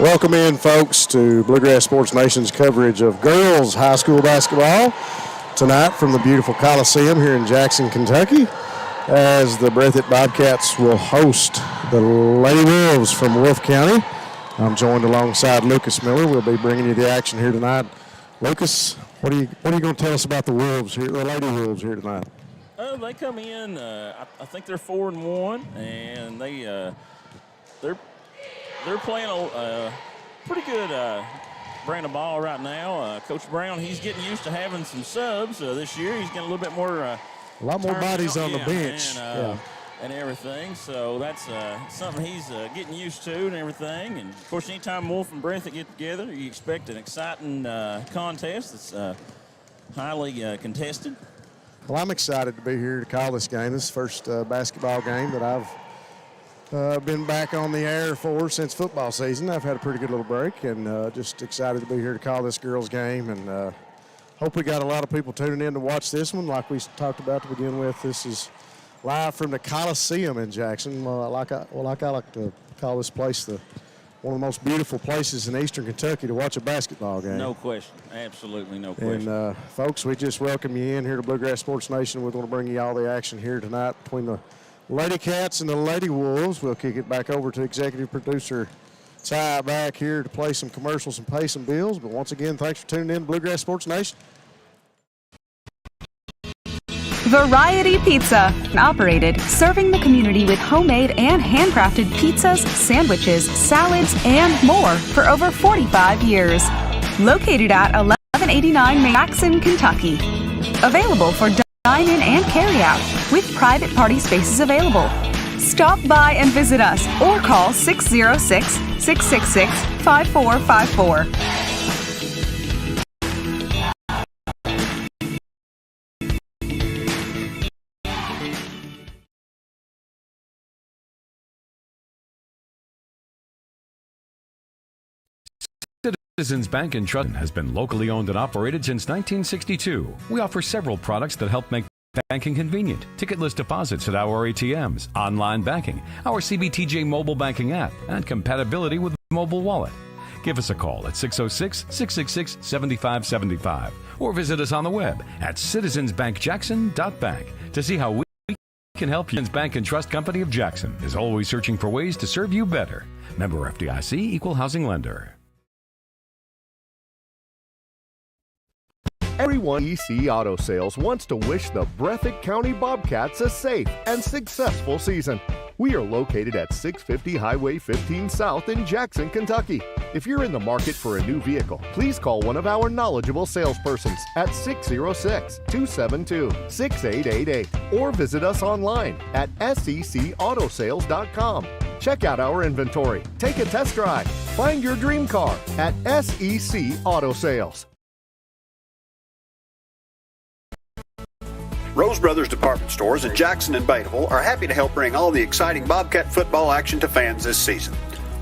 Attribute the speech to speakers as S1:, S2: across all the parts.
S1: Welcome in, folks, to Bluegrass Sports Nation's coverage of girls high school basketball tonight from the beautiful Coliseum here in Jackson, Kentucky, as the Breathitt Bobcats will host the Lady Wolves from Wolfe County. I'm joined alongside Lucas Miller. We'll be bringing you the action here tonight. Lucas, what are you going to tell us about the Wolves here, the Lady Wolves here tonight?
S2: They come in. I think they're 4-1, and they're playing a pretty good brand of ball right now. Coach Brown, he's getting used to having some subs this year. He's getting a little bit more.
S1: A lot more bodies on the bench.
S2: And everything. So that's something he's getting used to and everything. And, of course, anytime Wolfe and Breathitt get together, you expect an exciting contest that's highly contested.
S1: Well, I'm excited to be here to call this game. This is the first basketball game that I've been back on the air for since football season. I've had a pretty good little break, and just excited to be here to call this girls' game. And hope we got a lot of people tuning in to watch this one. Like we talked about to begin with, this is live from the Coliseum in Jackson. Like I like to call this place one of the most beautiful places in eastern Kentucky to watch a basketball game.
S2: No question. Absolutely no question.
S1: And, folks, we just welcome you in here to Bluegrass Sports Nation. We're going to bring you all the action here tonight between the Ladycats and the Lady Wolves. We'll kick it back over to executive producer Ty back here to play some commercials and pay some bills. But once again, thanks for tuning in to Bluegrass Sports Nation.
S3: Variety Pizza, operated, serving the community with homemade and handcrafted pizzas, sandwiches, salads, and more for over 45 years. Located at 1189 Jackson, Kentucky. Available for dine-in and carry-out, with private party spaces available. Stop by and visit us or call 606-666-5454.
S4: Citizens Bank and Trust has been locally owned and operated since 1962. We offer several products that help make banking convenient. Ticketless deposits at our ATMs, online banking, our CBTJ mobile banking app, and compatibility with mobile wallet. Give us a call at 606-666-7575 or visit us on the web at citizensbankjackson.bank to see how we can help you. Citizens Bank and Trust Company of Jackson is always searching for ways to serve you better. Member FDIC, Equal Housing Lender.
S5: Everyone EC Auto Sales wants to wish the Breathitt County Bobcats a safe and successful season. We are located at 650 Highway 15 South in Jackson, Kentucky. If you're in the market for a new vehicle, please call one of our knowledgeable salespersons at 606-272-6888 or visit us online at secautosales.com. Check out our inventory, take a test drive, find your dream car at SEC Auto Sales.
S6: Rose Brothers Department Stores in Jackson and Bateville are happy to help bring all the exciting Bobcat football action to fans this season.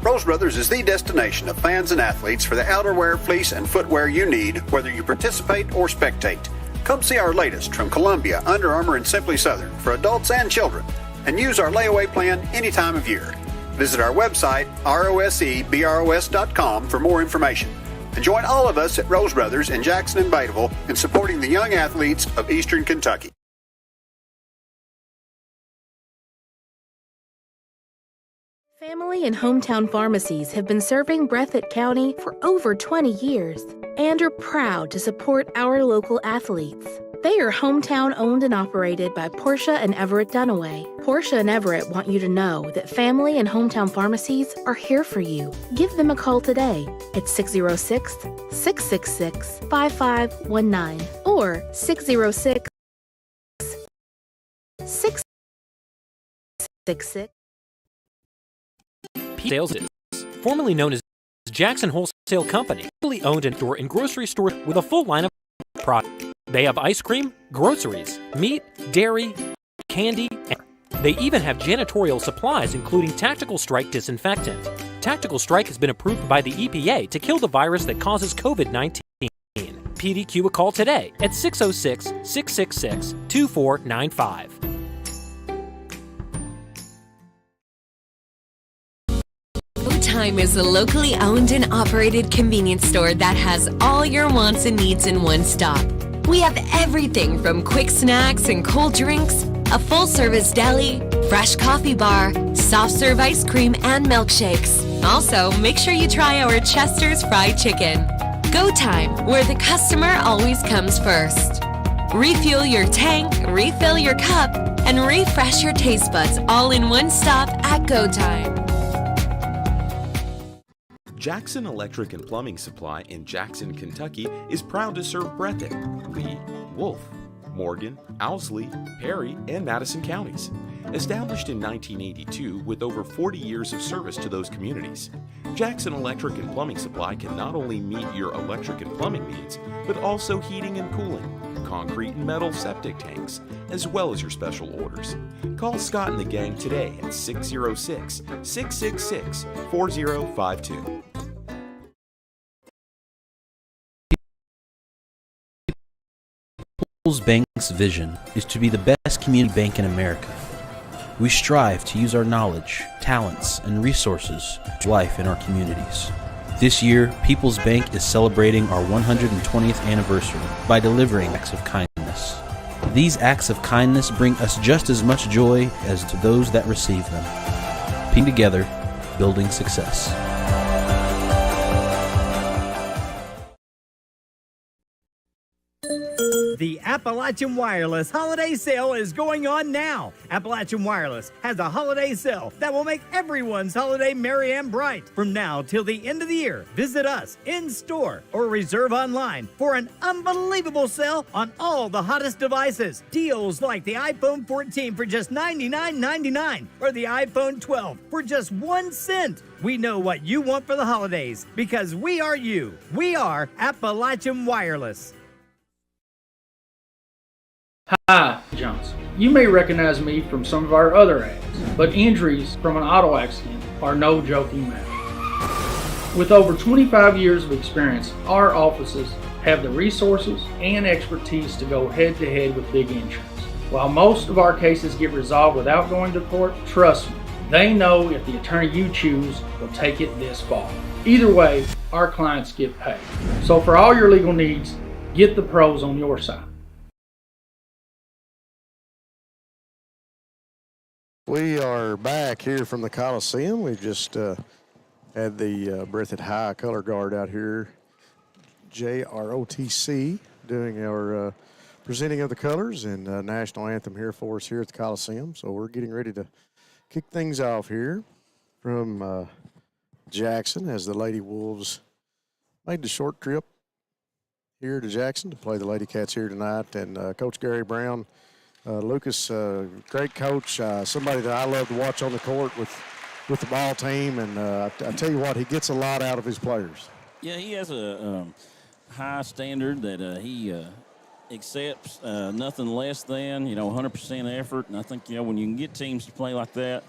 S6: Rose Brothers is the destination of fans and athletes for the outerwear, fleece, and footwear you need, whether you participate or spectate. Come see our latest from Columbia, Under Armour, and Simply Southern for adults and children, and use our layaway plan any time of year. Visit our website, rosebros.com, for more information. And join all of us at Rose Brothers in Jackson and Bateville in supporting the young athletes of Eastern Kentucky.
S7: Family and hometown pharmacies have been serving Breathitt County for over 20 years and are proud to support our local athletes. They are hometown owned and operated by Portia and Everett Dunaway. Portia and Everett want you to know that family and hometown pharmacies are here for you. Give them a call today at 606-666-5519 or 606-666.
S8: Sales is formerly known as Jackson Wholesale Company, fully owned and store in grocery store with a full line of products. They have ice cream, groceries, meat, dairy, candy, and they even have janitorial supplies, including Tactical Strike disinfectant. Tactical Strike has been approved by the EPA to kill the virus that causes COVID-19. PDQ a call today at 606-666-2495.
S9: Time is a locally owned and operated convenience store that has all your wants and needs in one stop. We have everything from quick snacks and cold drinks, a full-service deli, fresh coffee bar, soft-serve ice cream, and milkshakes. Also, make sure you try our Chester's Fried Chicken. Go Time, where the customer always comes first. Refuel your tank, refill your cup, and refresh your taste buds all in one stop at Go Time.
S10: Jackson Electric and Plumbing Supply in Jackson, Kentucky is proud to serve Breathitt, Lee, Wolfe, Morgan, Owsley, Perry, and Madison counties. Established in 1982 with over 40 years of service to those communities, Jackson Electric and Plumbing Supply can not only meet your electric and plumbing needs, but also heating and cooling, concrete and metal septic tanks, as well as your special orders. Call Scott and the gang today at 606-666-4052.
S11: People's Bank's vision is to be the best community bank in America. We strive to use our knowledge, talents, and resources to life in our communities. This year, People's Bank is celebrating our 120th anniversary by delivering acts of kindness. These acts of kindness bring us just as much joy as to those that receive them. Being together, building success.
S12: The Appalachian Wireless Holiday Sale is going on now. Appalachian Wireless has a holiday sale that will make everyone's holiday merry and bright. From now till the end of the year, visit us in-store or reserve online for an unbelievable sale on all the hottest devices. Deals like the iPhone 14 for just $99.99 or the iPhone 12 for just 1 cent. We know what you want for the holidays because we are you. We are Appalachian Wireless.
S13: Hi, Johnson. You may recognize me from some of our other ads, but injuries from an auto accident are no joking matter. With over 25 years of experience, our offices have the resources and expertise to go head-to-head with big insurance. While most of our cases get resolved without going to court, trust me, they know if the attorney you choose will take it this far. Either way, our clients get paid. So for all your legal needs, get the pros on your side.
S1: We are back here from the Coliseum. We've just had the Breathitt High color guard out here, JROTC, doing our presenting of the colors and national anthem here for us here at the Coliseum. So we're getting ready to kick things off here from Jackson as the Lady Wolves made the short trip here to Jackson to play the Ladycats here tonight. And Coach Gary Brown, Lucas, great coach, somebody that I love to watch on the court with the ball team, and I tell you what, he gets a lot out of his players.
S2: Yeah, he has a high standard that he accepts nothing less than, 100% effort, and I think, when you can get teams to play like that,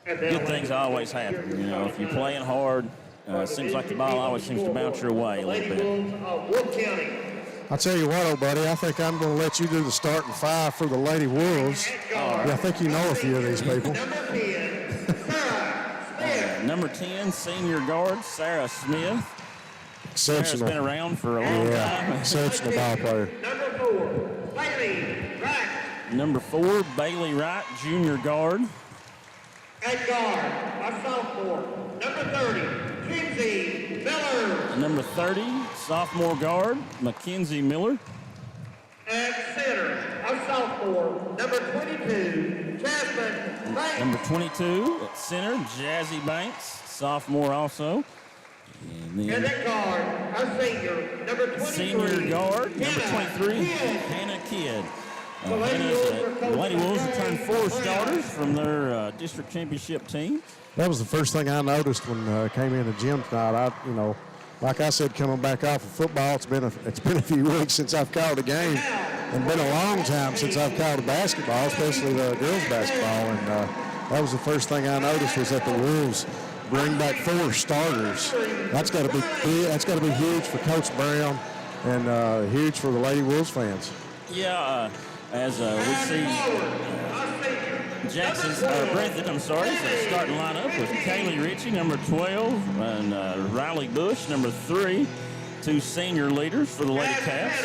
S2: good things always happen. If you're playing hard, it seems like the ball always seems to bounce your way a little bit.
S1: I'll tell you what, old buddy, I think I'm going to let you do the starting five for the Lady Wolves. Yeah, I think you know a few of these people.
S2: Number 10, senior guard, Sarah Smith.
S1: Exceptional.
S2: Sarah's been around for a long time.
S1: Exceptional ball player.
S2: Number 4, Bailey Wright, junior guard.
S14: At guard, a sophomore, number 30, Kinsey Miller.
S2: Number 30, sophomore guard, Mackenzie Miller.
S14: At center, a sophomore, number 22, Jasmine Banks.
S2: Number 22, at center, Jazzy Banks, sophomore also.
S14: And at guard, a senior, number 23.
S2: Senior guard, number 23, Hannah Kidd. The Lady Wolves returned 4 starters from their district championship team.
S1: That was the first thing I noticed when I came in the gym tonight. Like I said, coming back off of football, it's been a few weeks since I've called a game, and been a long time since I've called a basketball, especially the girls basketball. And that was the first thing I noticed was that the Wolves bring back 4 starters. That's got to be huge for Coach Brown and huge for the Lady Wolves fans.
S2: Yeah. As we see Breathitt, I'm sorry, is the starting lineup with Kaylee Ritchie, number 12, and Riley Bush, number 3, 2 senior leaders for the Ladycats.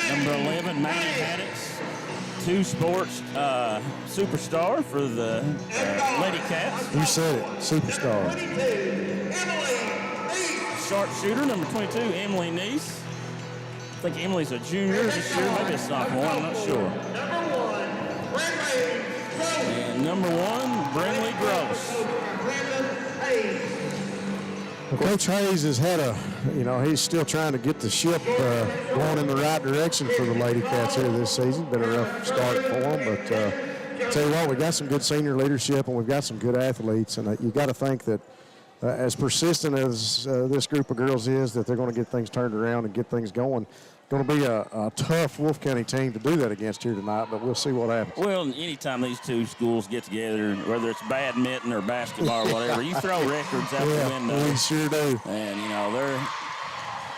S2: Number 11, Manny Haddix, 2 sports superstar for the Ladycats.
S1: You said it, superstar.
S2: Sharpshooter, number 22, Emily Neese. I think Emily's a junior this year, maybe a sophomore, I'm not sure. And number 1, Brinley Gross.
S1: Well, Coach Hayes has had he's still trying to get the ship going in the right direction for the Ladycats here this season. Been a rough start for them, but tell you what, we got some good senior leadership and we've got some good athletes, and you got to think that as persistent as this group of girls is, that they're going to get things turned around and get things going. Going to be a tough Wolfe County team to do that against here tonight, but we'll see what happens.
S2: Well, anytime these two schools get together, whether it's badminton or basketball or whatever, you throw records out the window.
S1: We sure do.
S2: And,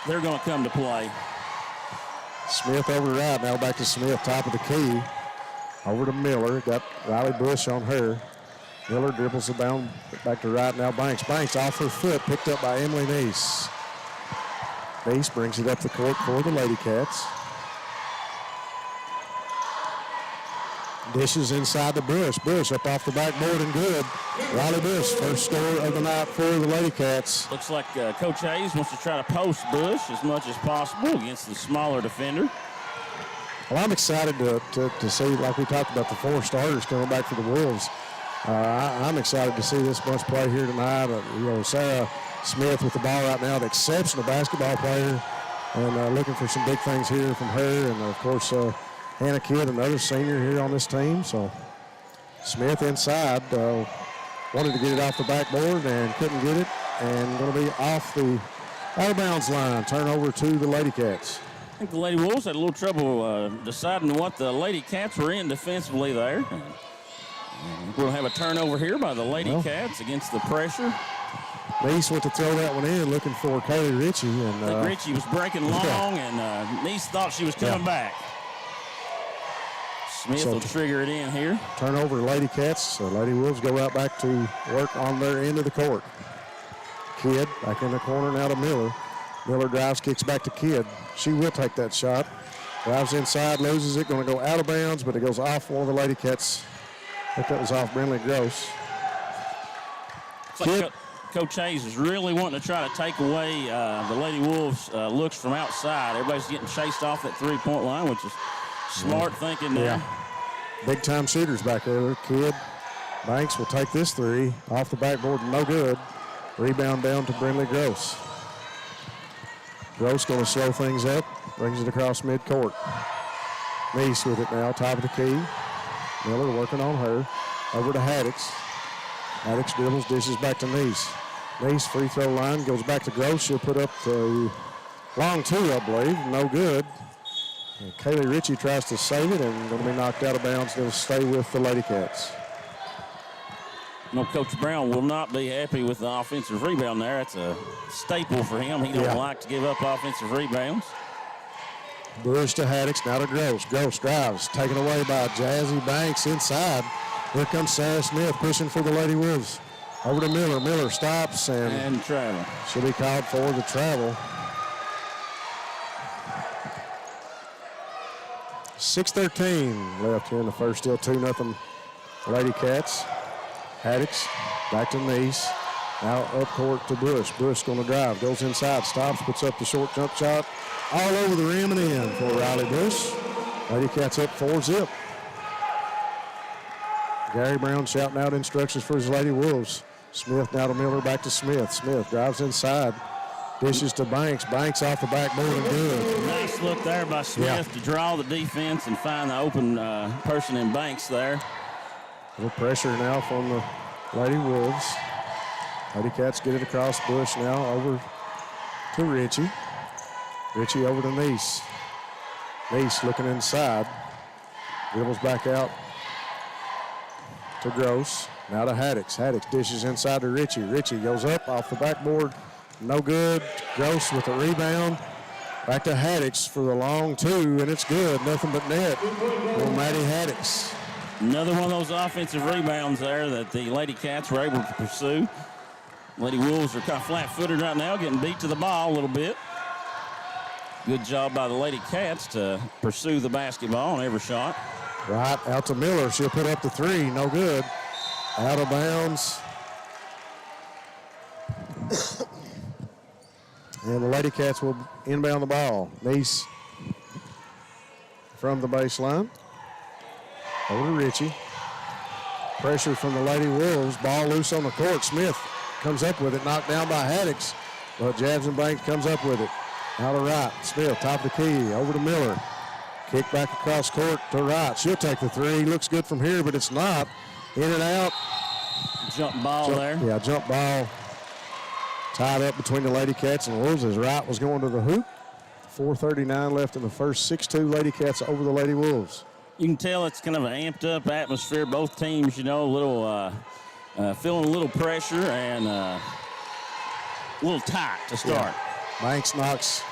S2: they're going to come to play.
S1: Smith over to right, now back to Smith, top of the key. Over to Miller, got Riley Bush on her. Miller dribbles it down, back to right, now Banks. Banks off her foot, picked up by Emily Neese. Neese brings it up the court for the Ladycats. Dishes inside the Bush. Bush up off the backboard and good. Riley Bush, first score of the night for the Ladycats.
S2: Looks like Coach Hayes wants to try to post Bush as much as possible against the smaller defender.
S1: Well, I'm excited to see, like we talked about, the 4 starters coming back for the Wolves. I'm excited to see this bunch play here tonight. Sarah Smith with the ball right now, the exceptional basketball player, and looking for some big things here from her. And, of course, Hannah Kidd, another senior here on this team. So Smith inside, wanted to get it off the backboard and couldn't get it, and going to be off the out-of-bounds line. Turnover to the Ladycats.
S2: I think the Lady Wolves had a little trouble deciding what the Ladycats were in defensively there. We'll have a turnover here by the Ladycats against the pressure.
S1: Neese went to throw that one in, looking for Kaylee Ritchie. And,
S2: I think Ritchie was breaking long, and Neese thought she was coming back. Smith will trigger it in here.
S1: Turnover, Ladycats. So Lady Wolves go out back to work on their end of the court. Kidd back in the corner now to Miller. Miller drives, kicks back to Kidd. She will take that shot. Drives inside, loses it, going to go out of bounds, but it goes off one of the Ladycats. I think that was off Brinley Gross.
S2: Like Coach Hayes is really wanting to try to take away the Lady Wolves' looks from outside. Everybody's getting chased off that three-point line, which is smart thinking there.
S1: Big-time shooters back there. Kidd. Banks will take this three off the backboard, no good. Rebound down to Brinley Gross. Gross going to slow things up, brings it across midcourt. Neese with it now, top of the key. Miller working on her. Over to Haddix. Haddix dribbles, dishes back to Neese. Neese free throw line, goes back to Gross. She'll put up the long two, I believe. No good. And Kaylee Ritchie tries to save it and going to be knocked out of bounds. Going to stay with the Ladycats.
S2: No, Coach Brown will not be happy with the offensive rebound there. That's a staple for him. He don't like to give up offensive rebounds.
S1: Bush to Haddix, now to Gross. Gross drives, taken away by Jazzy Banks inside. Here comes Sarah Smith pushing for the Lady Wolves. Over to Miller. Miller stops and
S2: travel.
S1: She'll be called for the travel. 6:13 left here in the first, still 2-0 Ladycats. Haddix back to Neese. Now up court to Bush. Bush going to drive, goes inside, stops, puts up the short jump shot. All over the rim and in for Riley Bush. Ladycats up 4-0. Gary Brown shouting out instructions for his Lady Wolves. Smith now to Miller, back to Smith. Smith drives inside, dishes to Banks. Banks off the backboard and good.
S2: Nice look there by Smith to draw the defense and find the open person in Banks there.
S1: A little pressure now from the Lady Wolves. Ladycats get it across Bush now over to Ritchie. Ritchie over to Neese. Neese looking inside. Dribbles back out to Gross. Now to Haddix. Haddix dishes inside to Ritchie. Ritchie goes up off the backboard. No good. Gross with a rebound. Back to Haddix for the long two, and it's good. Nothing but net for Maddie Haddix.
S2: Another one of those offensive rebounds there that the Ladycats were able to pursue. Lady Wolves are kind of flat-footed right now, getting beat to the ball a little bit. Good job by the Ladycats to pursue the basketball on every shot.
S1: Right out to Miller. She'll put up the three. No good. Out of bounds. And the Ladycats will inbound the ball. Nice from the baseline. Over to Ritchie. Pressure from the Lady Wolves. Ball loose on the court. Smith comes up with it. Knocked down by Haddix. But Jabs and Banks comes up with it. Out of right. Smith, top of the key. Over to Miller. Kick back across court to right. She'll take the three. Looks good from here, but it's not. In and out.
S2: Jump ball there.
S1: Yeah, jump ball. Tied up between the Ladycats and Wolves as Wright was going to the hoop. 4:39 left in the first. 6-2 Ladycats over the Lady Wolves.
S2: You can tell it's kind of an amped-up atmosphere. Both teams, you know, a little feeling a little pressure and a little tight to start.
S1: Yeah. Banks knocks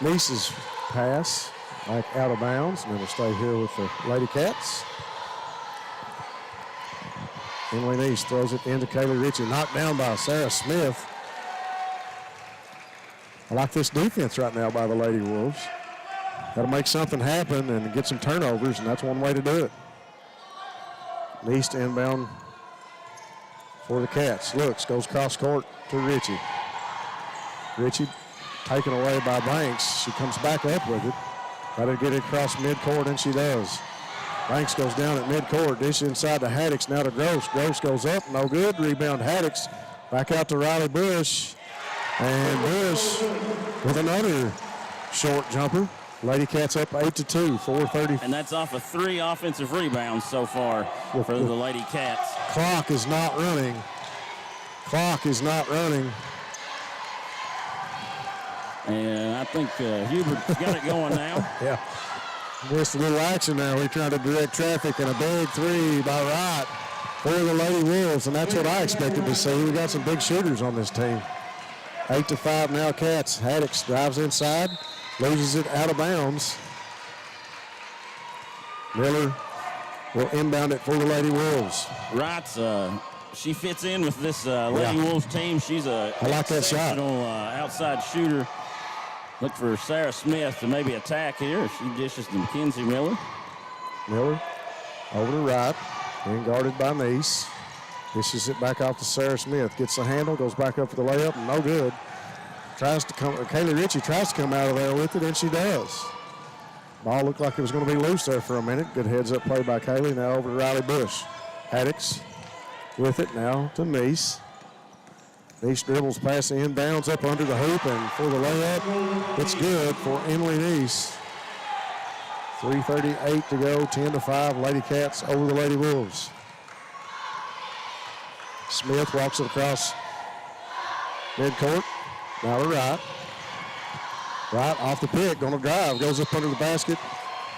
S1: Niece's pass back out of bounds, and it'll stay here with the Ladycats. Emily Niece throws it into Kaylee Ritchie, knocked down by Sarah Smith. I like this defense right now by the Lady Wolves. Got to make something happen and get some turnovers, and that's one way to do it. Niece to inbound for the Cats. Looks, goes cross court to Ritchie. Ritchie taken away by Banks. She comes back up with it. Got to get it across midcourt, and she does. Banks goes down at midcourt. Dish inside to Haddix, now to Gross. Gross goes up, no good. Rebound Haddix. Back out to Riley Bush. And Bush with another short jumper. Ladycats up 8-2, 4:30.
S2: And that's off of 3 offensive rebounds so far for the Ladycats.
S1: Clock is not running. Clock is not running.
S2: And I think Hubert's got it going now.
S1: Yeah. Just a little action there. We're trying to direct traffic, and a big three by Wright for the Lady Wolves, and that's what I expected to see. We got some big shooters on this team. 8-5 now Cats. Haddix drives inside, loses it out of bounds. Miller will inbound it for the Lady Wolves.
S2: Wright's, she fits in with this Lady Wolves team. She's a
S1: I like that shot.
S2: Outside shooter. Look for Sarah Smith to maybe attack here. She dishes to Mackenzie Miller.
S1: Miller over to Wright, being guarded by Niece. Dishes it back off to Sarah Smith. Gets the handle, goes back up for the layup, and no good. Tries to come. Kaylee Ritchie tries to come out of there with it, and she does. Ball looked like it was going to be loose there for a minute. Good heads-up play by Kaylee. Now over to Riley Bush. Haddix with it now to Niece. Niece dribbles past the inbounds up under the hoop, and for the layup, it's good for Emily Niece. 3:38 to go, 10-5, Ladycats over the Lady Wolves. Smith walks it across midcourt. Now to Wright. Wright off the pick, going to drive, goes up under the basket.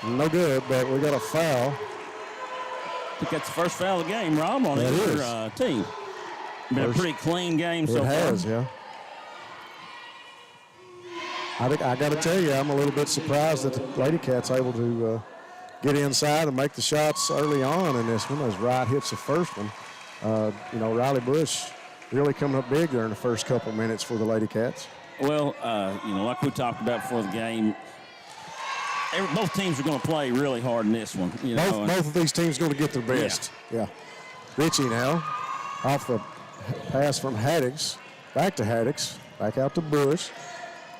S1: No good, but we got a foul.
S2: I think that's the first foul of the game, Rob, on either team. Been a pretty clean game so far.
S1: It has, yeah. I got to tell you, I'm a little bit surprised that the Ladycats able to get inside and make the shots early on in this one as Wright hits the first one. Riley Bush really coming up big there in the first couple minutes for the Ladycats.
S2: Well, like we talked about before the game, both teams are going to play really hard in this one.
S1: Both of these teams are going to get their best. Yeah. Ritchie now off the pass from Haddix, back to Haddix, back out to Bush.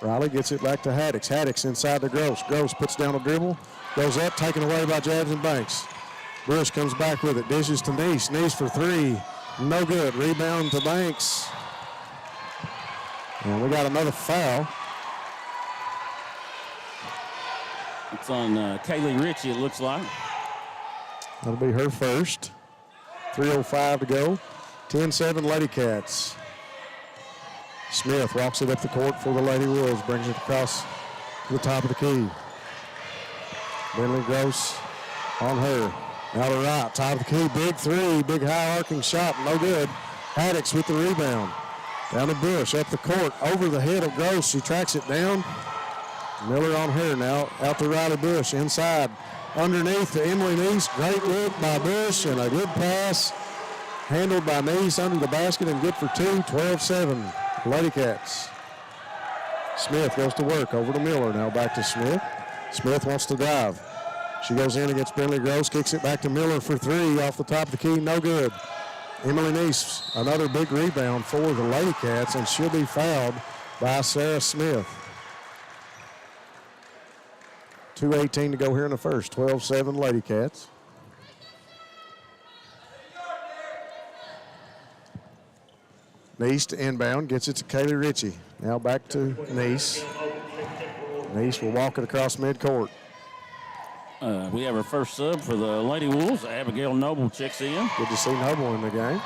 S1: Riley gets it back to Haddix. Haddix inside to Gross. Gross puts down a dribble, goes up, taken away by Jabs and Banks. Bush comes back with it, dishes to Niece. Niece for three, no good. Rebound to Banks. And we got another foul.
S2: It's on Kaylee Ritchie, it looks like.
S1: That'll be her first. 3:05 to go. 10-7 Ladycats. Smith walks it up the court for the Lady Wolves, brings it across to the top of the key. Bentley Gross on her. Now to right, top of the key, big three, big high arcing shot, no good. Haddix with the rebound. Down to Bush, up the court, over the head of Gross. She tracks it down. Miller on her now, out to Riley Bush, inside. Underneath to Emily Neese. Great look by Bush and a good pass. Handled by Neese under the basket and good for two. 12-7, Ladycats. Smith goes to work over to Miller. Now back to Smith. Smith wants to drive. She goes in against Brindley Gross, kicks it back to Miller for three off the top of the key. No good. Emily Neese, another big rebound for the Ladycats, and she'll be fouled by Sarah Smith. 2:18 to go here in the first. 12-7 Ladycats. Neese to inbound, gets it to Kaylee Ritchie. Now back to Neese. Neese will walk it across midcourt.
S2: We have our first sub for the Lady Wolves. Abigail Noble checks in.
S1: Good to see Noble in the game.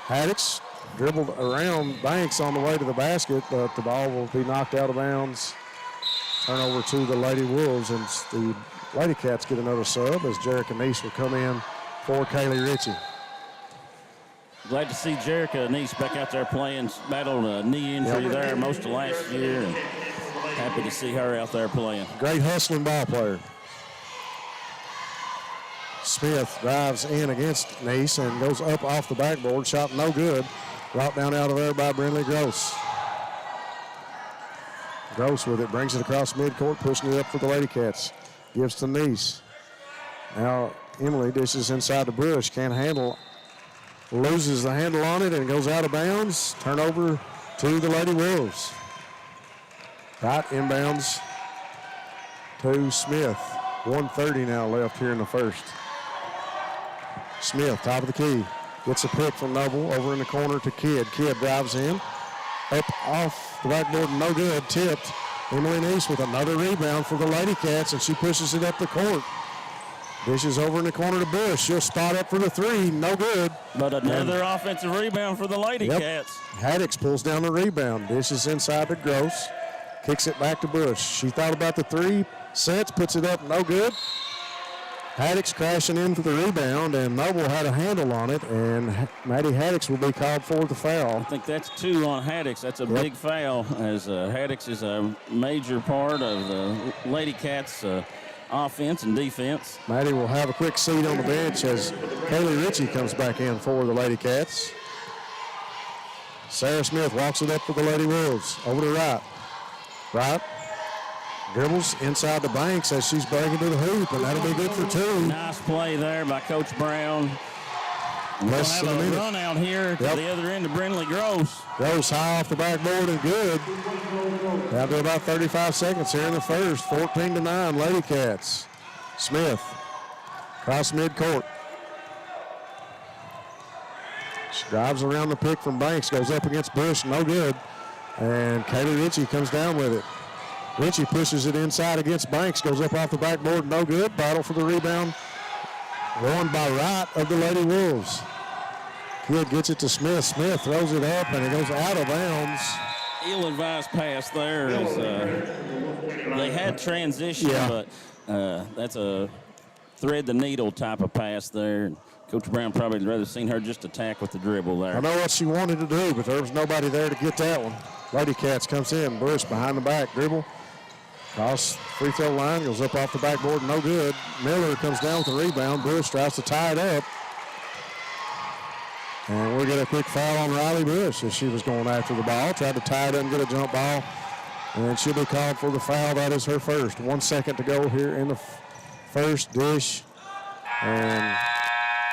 S1: Haddix dribbled around Banks on the way to the basket, but the ball will be knocked out of bounds. Turnover to the Lady Wolves, and the Lady Cats get another sub as Jerica Neese will come in for Kaylee Ritchie.
S2: Glad to see Jerica Neese back out there playing. Battled a knee injury there most of last year, and happy to see her out there playing.
S1: Great hustling ball player. Smith drives in against Neese and goes up off the backboard. Shot no good. Brought down out of there by Brindley Gross. Gross with it, brings it across midcourt, pushing it up for the Lady Cats. Gives to Neese. Now Emily dishes inside the Bush, can't handle, loses the handle on it and goes out of bounds. Turnover to the Lady Wolves. Right inbounds to Smith. 1:30 now left here in the first. Smith, top of the key, gets a pick from Noble over in the corner to Kidd. Kidd drives in, up off the backboard, no good, tipped. Emily Neese with another rebound for the Lady Cats, and she pushes it up the court. Dishes over in the corner to Bush. She'll spot up for the three, no good.
S2: But another offensive rebound for the Lady Cats.
S1: Haddix pulls down the rebound, dishes inside to Gross, kicks it back to Bush. She thought about the three, sets, puts it up, no good. Haddix crashing in for the rebound, and Noble had a handle on it, and Maddie Haddix will be called for the foul.
S2: I think that's two on Haddix. That's a big foul, as Haddix is a major part of the Lady Cats' offense and defense.
S1: Maddie will have a quick seat on the bench as Kaylee Ritchie comes back in for the Lady Cats. Sarah Smith walks it up for the Lady Wolves. Over to Wright. Wright dribbles inside the Banks as she's breaking to the hoop, and that'll be good for two.
S2: Nice play there by Coach Brown. We'll have a run out here to the other end of Brindley Gross.
S1: Gross high off the backboard and good. Down to about 35 seconds here in the first. 14-9, Lady Cats. Smith across midcourt. She drives around the pick from Banks, goes up against Bush, no good. And Kaylee Ritchie comes down with it. Ritchie pushes it inside against Banks, goes up off the backboard, no good. Battle for the rebound. Won by Wright of the Lady Wolves. Kidd gets it to Smith. Smith throws it up, and it goes out of bounds.
S2: Ill-advised pass there. As, they had transition, but that's a thread-the-needle type of pass there. Coach Brown probably would rather seen her just attack with the dribble there.
S1: I know what she wanted to do, but there was nobody there to get that one. Lady Cats comes in. Bush behind the back, dribble. Cross free throw line, goes up off the backboard, no good. Miller comes down with the rebound. Bush tries to tie it up. And we'll get a quick foul on Riley Bush as she was going after the ball. Tried to tie it up and get a jump ball. And she'll be called for the foul. That is her first. 1 second to go here in the first. Dish. And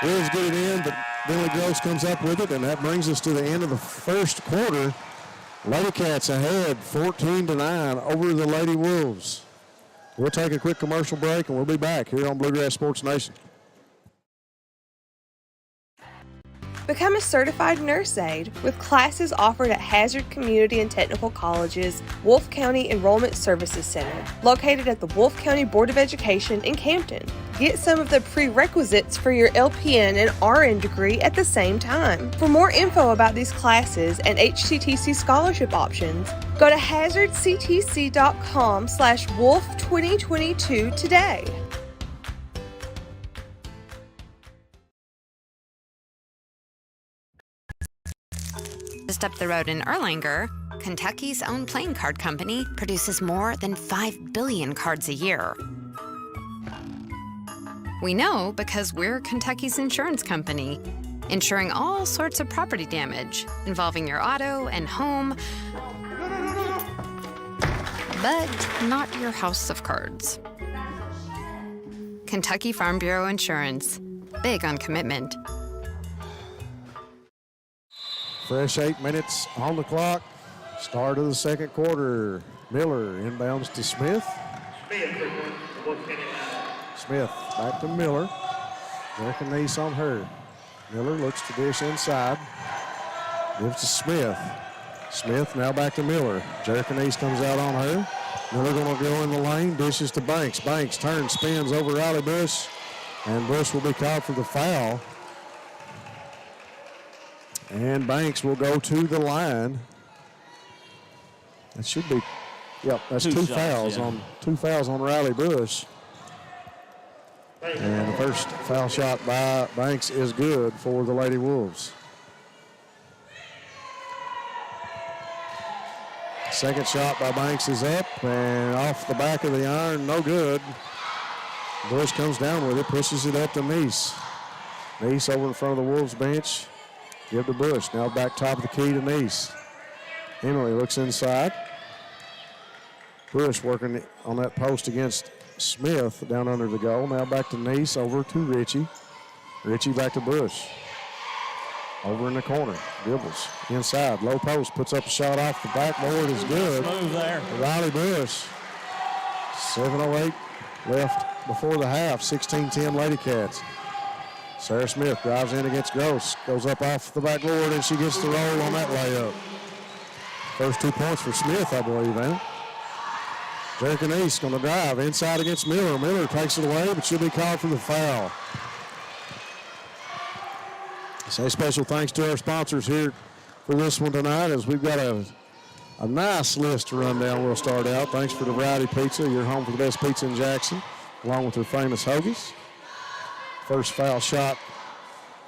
S1: Wills get it in, but Billy Gross comes up with it, and that brings us to the end of the first quarter. Lady Cats ahead 14-9 over the Lady Wolves. We'll take a quick commercial break, and we'll be back here on Bluegrass Sports Nation.
S15: Become a certified nurse aide with classes offered at Hazard Community and Technical College's Wolfe County Enrollment Services Center, located at the Wolfe County Board of Education in Campton. Get some of the prerequisites for your LPN and RN degree at the same time. For more info about these classes and HCTC scholarship options, go to hazardctc.com/Wolfe2022 today.
S16: Just up the road in Erlanger, Kentucky's own playing card company produces more than 5 billion cards a year. We know because we're Kentucky's insurance company, insuring all sorts of property damage involving your auto and home, but not your house of cards. Kentucky Farm Bureau Insurance. Big on commitment.
S1: Fresh 8 minutes on the clock. Start of the second quarter. Miller inbounds to Smith. Smith back to Miller. Jericho on her. Miller looks to dish inside. Gives to Smith. Smith now back to Miller. Jericho comes out on her. Miller going to go in the lane. Dishes to Banks. Banks turns, spins over Riley Bush. And Bush will be called for the foul. And Banks will go to the line. That should be, yep, that's two fouls on Riley Bush. And the first foul shot by Banks is good for the Lady Wolves. Second shot by Banks is up and off the back of the iron, no good. Bush comes down with it, pushes it up to Neese. Neese over in front of the Wolves bench. Give to Bush, now back top of the key to Neese. Emily looks inside. Bush working on that post against Smith down under the goal. Now back to Neese, over to Ritchie. Ritchie back to Bush. Over in the corner, dribbles inside, low post, puts up a shot off the backboard, is good.
S2: Move there.
S1: Riley Bush. 7:08 left before the half, 16-10 Ladycats. Sarah Smith drives in against Gross, goes up off the backboard, and she gets the roll on that layup. First 2 points for Smith, I believe, ain't it? Jericho East going to drive inside against Miller. Miller takes it away, but she'll be called for the foul. Say special thanks to our sponsors here for this one tonight, as we've got a nice list to run down. We'll start out. Thanks for the Variety Pizza, your home for the best pizza in Jackson, along with their famous hoagies. First foul shot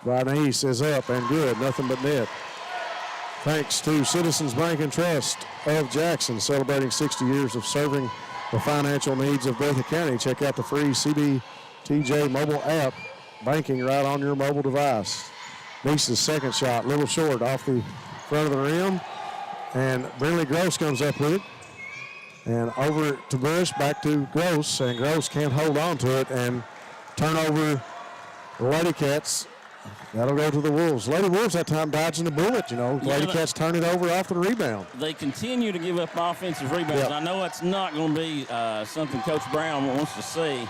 S1: by Neese is up and good, nothing but net. Thanks to Citizens Bank and Trust of Jackson, celebrating 60 years of serving the financial needs of Breathitt County. Check out the free CBTJ mobile app, banking right on your mobile device. Neese's second shot, a little short off the front of the rim, and Brinley Gross comes up with it. And over to Bush, back to Gross, and Gross can't hold on to it, and turnover the Ladycats. That'll go to the Wolves. Lady Wolves that time dodging the bullet, you know. Ladycats turn it over off the rebound.
S2: They continue to give up offensive rebounds.
S1: Yep.
S2: I know it's not going to be something Coach Brown wants to see.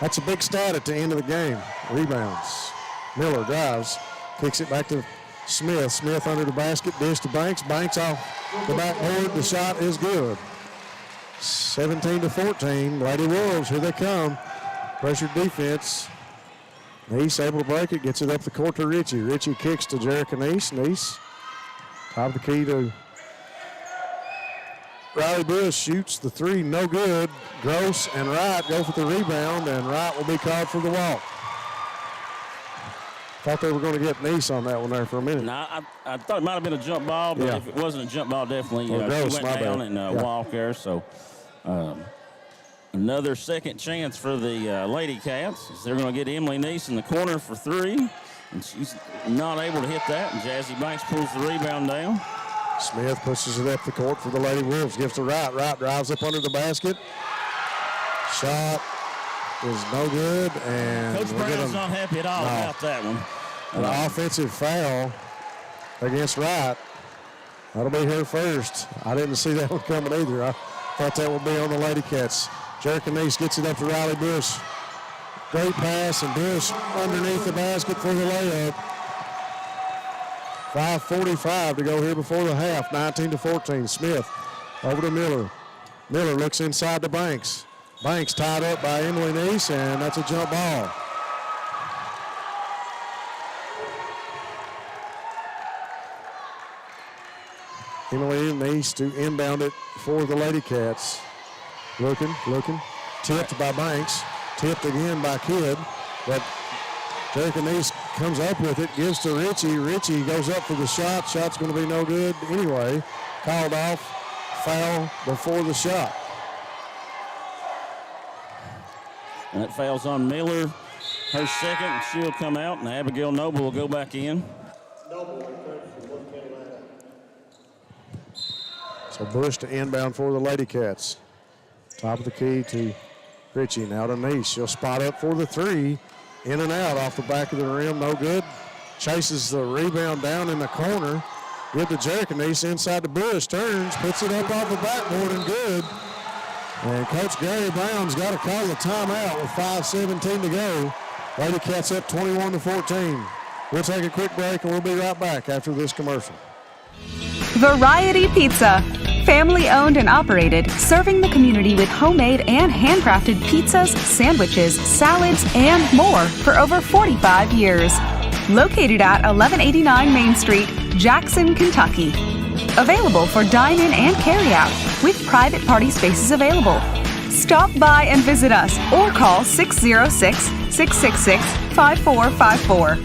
S1: That's a big stat at the end of the game. Rebounds. Miller drives, kicks it back to Smith. Smith under the basket, dish to Banks. Banks off the backboard. The shot is good. 17-14. Lady Wolves, here they come. Pressured defense. Neese able to break it, gets it up the court to Ritchie. Ritchie kicks to Jericho Neese. Neese, top of the key to Riley Bush, shoots the three, no good. Gross and Wright go for the rebound, and Wright will be called for the walk. Thought they were going to get Neese on that one there for a minute.
S2: No, I thought it might have been a jump ball, but if it wasn't a jump ball, definitely
S1: Well, Gross,
S2: she went down
S1: bad.
S2: and walked there. So another second chance for the Ladycats. They're going to get Emily Neese in the corner for three, and she's not able to hit that, and Jazzy Banks pulls the rebound down.
S1: Smith pushes it up the court for the Lady Wolves. Gives to Wright. Wright drives up under the basket. Shot is no good. And
S2: Coach Brown's not happy at all about that one.
S1: An offensive foul against Wright. That'll be her first. I didn't see that one coming either. I thought that would be on the Ladycats. Jericho Neese gets it up to Riley Bush. Great pass, and Bush underneath the basket for the layup. 5:45 to go here before the half, 19-14. Smith over to Miller. Miller looks inside to Banks. Banks tied up by Emily Neese, and that's a jump ball. Emily Neese to inbound it for the Ladycats. Looking. Tipped by Banks. Tipped again by Kidd. But Jericho comes up with it, gives to Richie. Richie goes up for the shot. Shot's going to be no good anyway. Called off, foul before the shot.
S2: And that foul's on Miller. Her second, and she'll come out, and Abigail Noble will go back in.
S1: So Bush to inbound for the Ladycats. Top of the key to Richie. Now to Nice. She'll spot up for the three. In and out off the back of the rim. No good. Chases the rebound down in the corner. Give to Jericho inside the Bush. Turns. Puts it up off the backboard and good. And Coach Gary Brown's got to call the timeout with 5:17 to go. Ladycats up 21-14. We'll take a quick break and we'll be right back after this commercial.
S3: Variety Pizza. Family owned and operated, serving the community with homemade and handcrafted pizzas, sandwiches, salads, and more for over 45 years. Located at 1189 Main Street, Jackson, Kentucky. Available for dine-in and carry-out, with private party spaces available. Stop by and visit us or call 606-666-5454.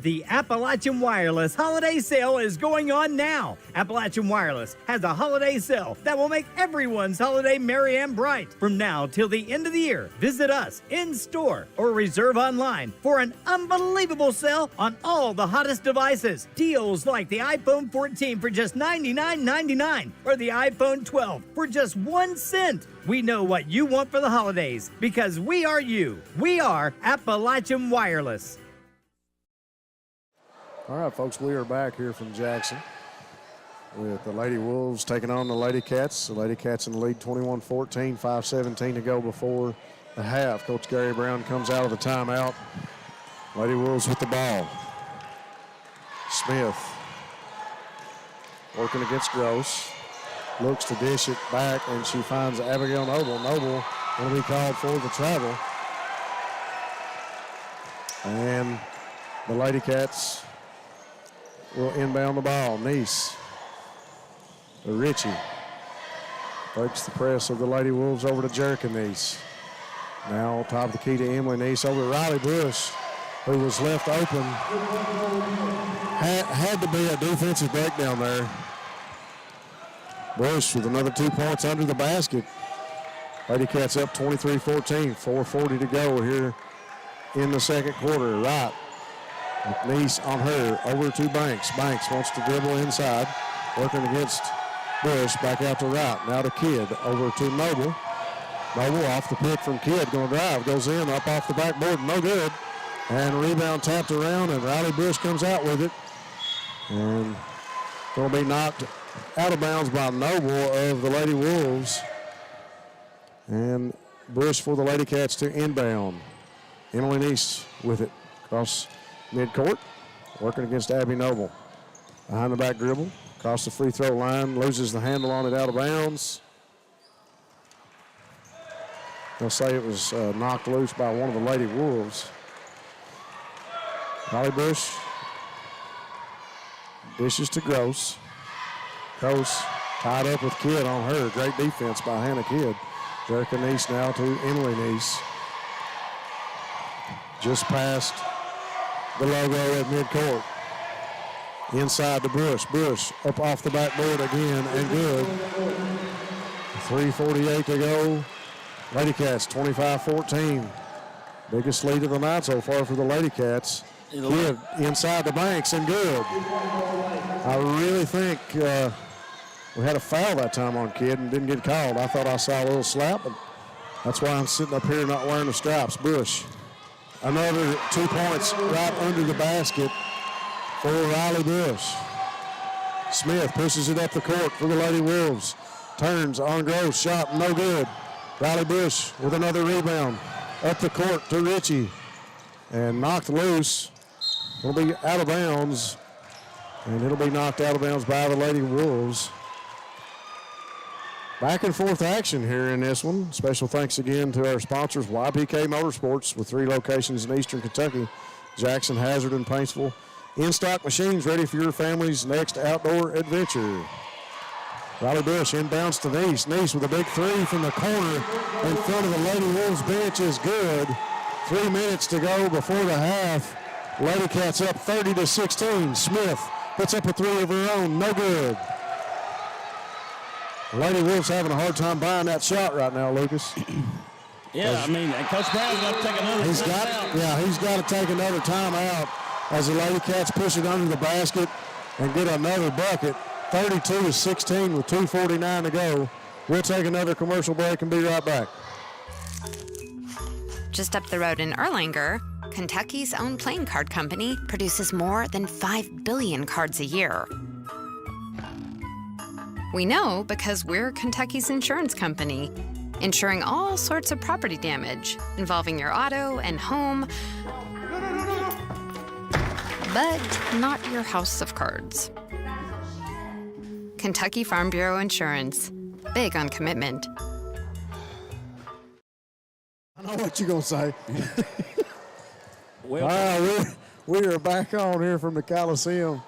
S12: The Appalachian Wireless Holiday Sale is going on now. Appalachian Wireless has a holiday sale that will make everyone's holiday merry and bright. From now till the end of the year, visit us in store or reserve online for an unbelievable sale on all the hottest devices. Deals like the iPhone 14 for just $99.99 or the iPhone 12 for just 1 cent. We know what you want for the holidays because we are you. We are Appalachian Wireless.
S1: All right, folks, we are back here from Jackson with the Lady Wolves taking on the Ladycats. The Ladycats in the lead 21-14, 5:17 to go before the half. Coach Gary Brown comes out of the timeout. Lady Wolves with the ball. Smith working against Gross. Looks to dish it back, and she finds Abigail Noble. Noble will be called for the travel. And the Ladycats will inbound the ball. Nice. Richie breaks the press of the Lady Wolves over to Jericho Nice. Now top of the key to Emily Nice over to Riley Bush, who was left open. Had to be a defensive breakdown there. Bush with another 2 points under the basket. Ladycats up 23-14, 4:40 to go here in the second quarter. Right. Nice on her, over to Banks. Banks wants to dribble inside, working against Bush, back out to Wright. Now to Kidd, over to Noble. Noble off the pick from Kidd, going to drive, goes in, up off the backboard, no good. And rebound tapped around, and Riley Bush comes out with it. And going to be knocked out of bounds by Noble of the Lady Wolves. And Bush for the Ladycats to inbound. Emily Nice with it, across midcourt, working against Abby Noble. Behind the back dribble, across the free throw line, loses the handle on it out of bounds. They'll say it was knocked loose by one of the Lady Wolves. Holly Bush dishes to Gross. Gross tied up with Kidd on her. Great defense by Hannah Kidd. Jericho Nice now to Emily Nice. Just past the logo at midcourt. Inside to Bush. Bush up off the backboard again and good. 3:48 to go. Ladycats 25-14. Biggest lead of the night so far for the Ladycats. Kidd inside the Banks and good. I really think we had a foul that time on Kidd and didn't get called. I thought I saw a little slap, but that's why I'm sitting up here not wearing the stripes. Bush. Another 2 points right under the basket for Riley Bush. Smith pushes it up the court for the Lady Wolves. Turns on Gross, shot no good. Riley Bush with another rebound. Up the court to Richie. And knocked loose. Will be out of bounds. And it'll be knocked out of bounds by the Lady Wolves. Back and forth action here in this one. Special thanks again to our sponsors, YPK Motorsports, with 3 locations in Eastern Kentucky, Jackson, Hazard, and Paintsville. In-stock machines ready for your family's next outdoor adventure. Riley Bush inbounds to Neese. Neese with a big three from the corner in front of the Lady Wolves bench is good. 3 minutes to go before the half. Ladycats up 30-16. Smith puts up a three of her own. No good. Lady Wolves having a hard time buying that shot right now, Lucas.
S2: Yeah, I mean, Coach Brown's got to take another timeout.
S1: Yeah, he's got to take another timeout as the Ladycats push it under the basket and get another bucket. 32-16 with 2:49 to go. We'll take another commercial break and be right back.
S16: Just up the road in Erlanger, Kentucky's own playing card company produces more than 5 billion cards a year. We know because we're Kentucky's insurance company, insuring all sorts of property damage involving your auto and home, but not your house of cards. Kentucky Farm Bureau Insurance. Big on commitment.
S1: I know what you're going to say. We are back on here from the Coliseum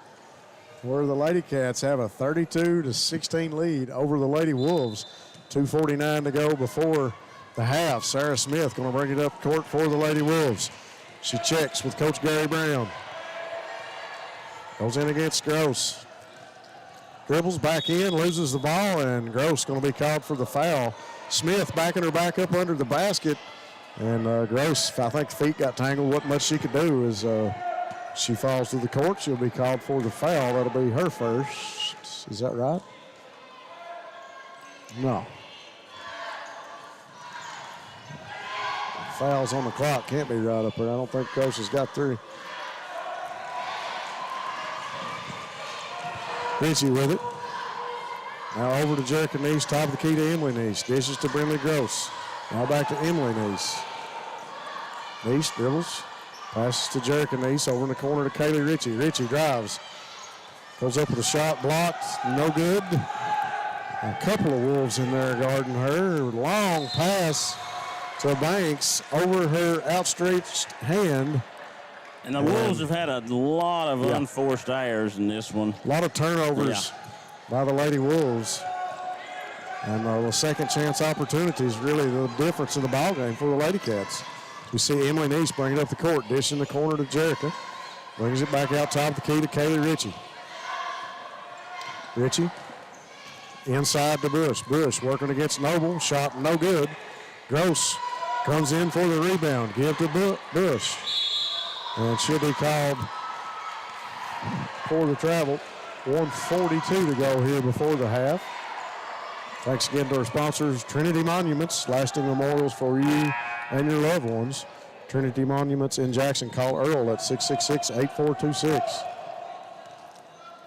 S1: where the Ladycats have a 32-16 lead over the Lady Wolves. 2:49 to go before the half. Sarah Smith going to bring it up court for the Lady Wolves. She checks with Coach Gary Brown. Goes in against Gross. Dribbles back in, loses the ball, and Gross going to be called for the foul. Smith backing her back up under the basket. And Gross, I think the feet got tangled. What much she could do is she falls to the court. She'll be called for the foul. That'll be her first. Is that right? No. Fouls on the clock. Can't be right up there. I don't think Gross has got through. Ritchie with it. Now over to Jerica Neese, top of the key to Emily Neese. Dishes to Brinley Gross. Now back to Emily Neese. Neese dribbles. Passes to Jerica Neese over in the corner to Kaylee Ritchie. Ritchie drives. Goes up with a shot blocked. No good. A couple of Wolves in there guarding her. Long pass to Banks over her outstretched hand.
S2: And the Wolves have had a lot of unforced errors in this one.
S1: A lot of turnovers by the Lady Wolves. And the second chance opportunities really the difference in the ball game for the Ladycats. We see Emily Neese bring it up the court, dish in the corner to Jerica. Brings it back out top of the key to Kaylee Ritchie. Ritchie inside to Bush. Bush working against Noble. Shot no good. Gross comes in for the rebound. Give to Bush. And she'll be called for the travel. 1:42 to go here before the half. Thanks again to our sponsors, Trinity Monuments, lasting memorials for you and your loved ones. Trinity Monuments in Jackson. Call Earl at 666-8426.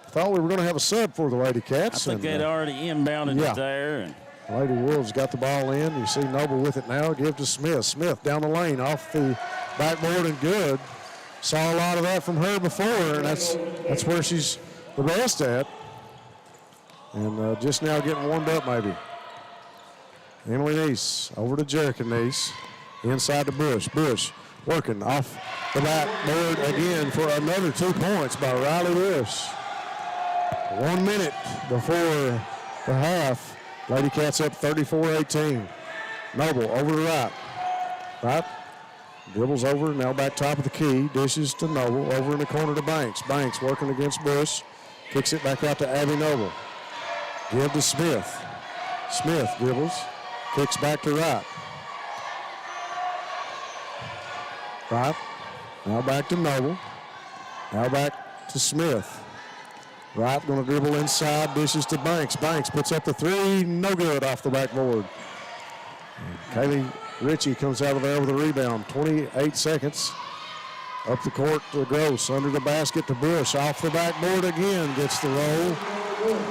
S1: Thought we were going to have a sub for the Ladycats.
S2: I think they'd already inbounded it there. And
S1: Lady Wolves got the ball in. You see Noble with it now. Give to Smith. Smith down the lane off the backboard and good. Saw a lot of that from her before, and that's where she's the best at. And just now getting warmed up maybe. Emily Neese over to Jerica Neese. Inside to Bush. Bush working off the backboard again for another 2 points by Riley Bush. 1 minute before the half. Ladycats up 34-18. Noble over to right. Right. Dribbles over, now back top of the key. Dishes to Noble, over in the corner to Banks. Banks working against Bush. Kicks it back out to Abby Noble. Give to Smith. Smith dribbles, kicks back to right. Right. Now back to Noble. Now back to Smith. Right, going to dribble inside, dishes to Banks. Banks puts up the three, no good off the backboard. Kaylee Ritchie comes out of there with a rebound. 28 seconds. Up the court to Gross. Under the basket to Bush. Off the backboard again. Gets the roll.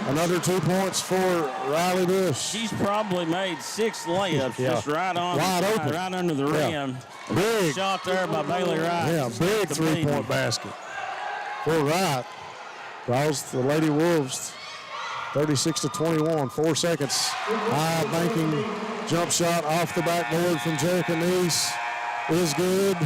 S1: Another 2 points for Riley Bush.
S2: She's probably made 6 layups just right on.
S1: Wide open.
S2: Right under the rim.
S1: Big
S2: shot there by Bailey Wright.
S1: Yeah, big 3-point basket for Wright. Draws the Lady Wolves 36-21. 4 seconds. High banking jump shot off the backboard from Jerica Neese is good.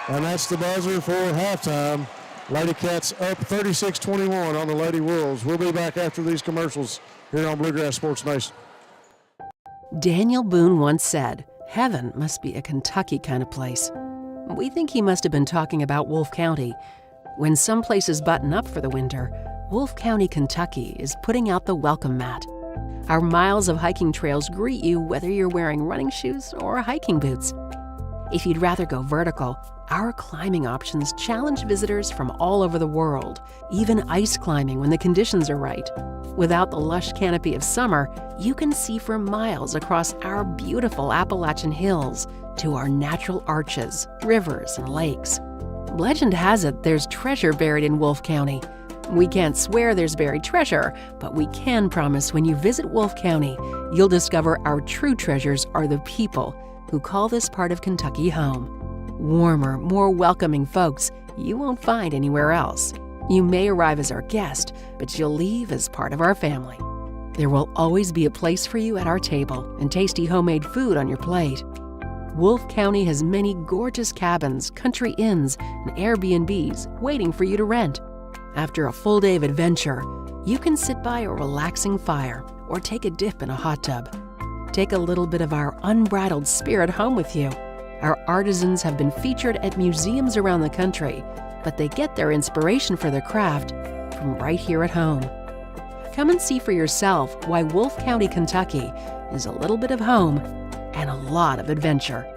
S1: And that's the buzzer for halftime. Ladycats up 36-21 on the Lady Wolves. We'll be back after these commercials here on Bluegrass Sports Nation.
S17: Daniel Boone once said, "Heaven must be a Kentucky kind of place." We think he must have been talking about Wolfe County. When some places button up for the winter, Wolfe County, Kentucky is putting out the welcome mat. Our miles of hiking trails greet you whether you're wearing running shoes or hiking boots. If you'd rather go vertical, our climbing options challenge visitors from all over the world, even ice climbing when the conditions are right. Without the lush canopy of summer, you can see for miles across our beautiful Appalachian hills to our natural arches, rivers, and lakes. Legend has it there's treasure buried in Wolfe County. We can't swear there's buried treasure, but we can promise when you visit Wolfe County, you'll discover our true treasures are the people who call this part of Kentucky home. Warmer, more welcoming folks you won't find anywhere else. You may arrive as our guest, but you'll leave as part of our family. There will always be a place for you at our table and tasty homemade food on your plate. Wolfe County has many gorgeous cabins, country inns, and Airbnbs waiting for you to rent. After a full day of adventure, you can sit by a relaxing fire or take a dip in a hot tub. Take a little bit of our unbridled spirit home with you. Our artisans have been featured at museums around the country, but they get their inspiration for their craft from right here at home. Come and see for yourself why Wolfe County, Kentucky is a little bit of home and a lot of adventure.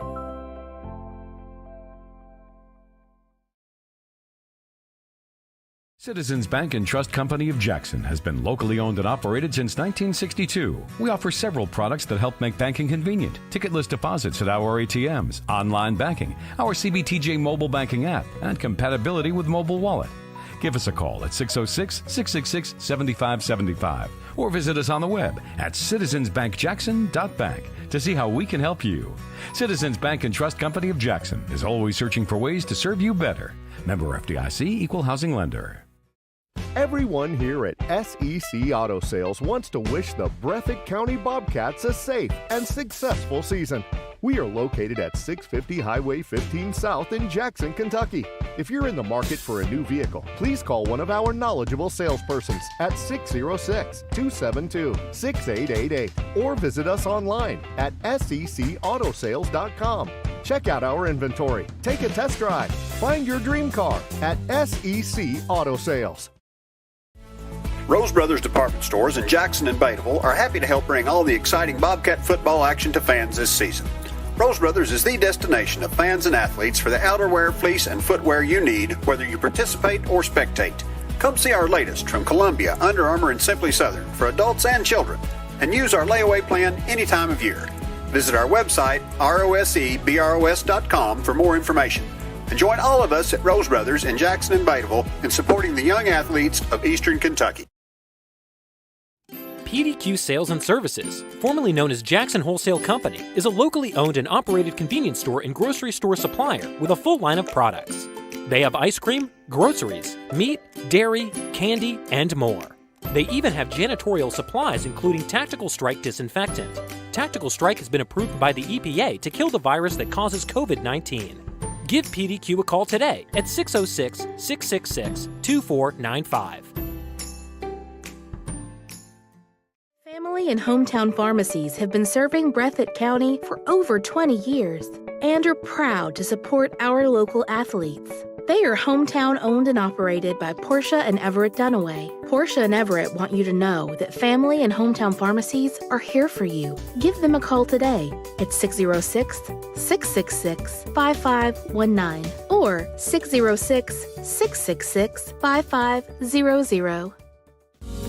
S4: Citizens Bank and Trust Company of Jackson has been locally owned and operated since 1962. We offer several products that help make banking convenient. Ticketless deposits at our ATMs, online banking, our CBTJ mobile banking app, and compatibility with mobile wallet. Give us a call at 606-666-7575 or visit us on the web at citizensbankjackson.bank to see how we can help you. Citizens Bank and Trust Company of Jackson is always searching for ways to serve you better. Member FDIC, Equal Housing Lender.
S5: Everyone here at SEC Auto Sales wants to wish the Breathitt County Bobcats a safe and successful season. We are located at 650 Highway 15 South in Jackson, Kentucky. If you're in the market for a new vehicle, please call one of our knowledgeable salespersons at 606-272-6888 or visit us online at secautosales.com. Check out our inventory, take a test drive, find your dream car at SEC Auto Sales.
S6: Rose Brothers Department Stores in Jackson and Bateville are happy to help bring all the exciting Bobcat football action to fans this season. Rose Brothers is the destination of fans and athletes for the outerwear, fleece, and footwear you need, whether you participate or spectate. Come see our latest from Columbia, Under Armour, and Simply Southern for adults and children, and use our layaway plan any time of year. Visit our website, rosebros.com, for more information. And join all of us at Rose Brothers in Jackson and Bateville in supporting the young athletes of Eastern Kentucky.
S8: PDQ Sales and Services, formerly known as Jackson Wholesale Company, is a locally owned and operated convenience store and grocery store supplier with a full line of products. They have ice cream, groceries, meat, dairy, candy, and more. They even have janitorial supplies, including Tactical Strike disinfectant. Tactical Strike has been approved by the EPA to kill the virus that causes COVID-19. Give PDQ a call today at 606-666-2495.
S7: Family and hometown pharmacies have been serving Breathitt County for over 20 years and are proud to support our local athletes. They are hometown owned and operated by Portia and Everett Dunaway. Portia and Everett want you to know that family and hometown pharmacies are here for you. Give them a call today at 606-666-5519 or 606-666-5500.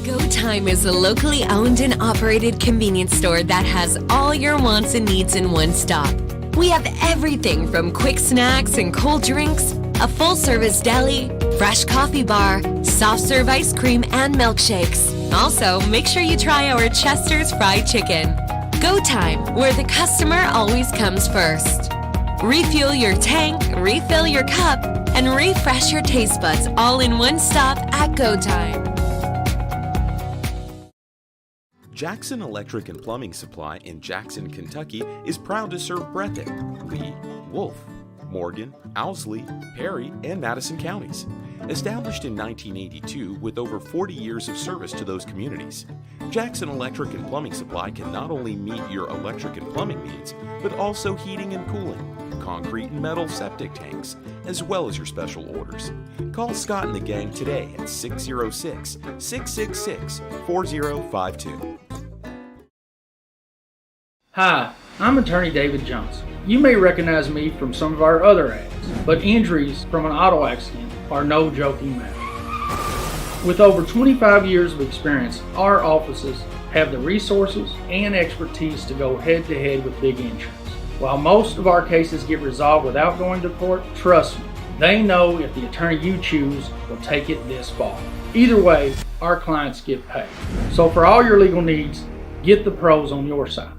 S9: Go Time is a locally owned and operated convenience store that has all your wants and needs in one stop. We have everything from quick snacks and cold drinks, a full-service deli, fresh coffee bar, soft-serve ice cream, and milkshakes. Also, make sure you try our Chester's Fried Chicken. Go Time, where the customer always comes first. Refuel your tank, refill your cup, and refresh your taste buds all in one stop at Go Time.
S10: Jackson Electric and Plumbing Supply in Jackson, Kentucky is proud to serve Breathitt, Lee, Wolfe, Morgan, Owsley, Perry, and Madison counties. Established in 1982 with over 40 years of service to those communities, Jackson Electric and Plumbing Supply can not only meet your electric and plumbing needs, but also heating and cooling, concrete and metal septic tanks, as well as your special orders. Call Scott and the gang today at 606-666-4052.
S13: Hi, I'm attorney David Johnson. You may recognize me from some of our other ads, but injuries from an auto accident are no joking matter. With over 25 years of experience, our offices have the resources and expertise to go head-to-head with big insurance. While most of our cases get resolved without going to court, trust me, they know if the attorney you choose will take it this far. Either way, our clients get paid. So for all your legal needs, get the pros on your side.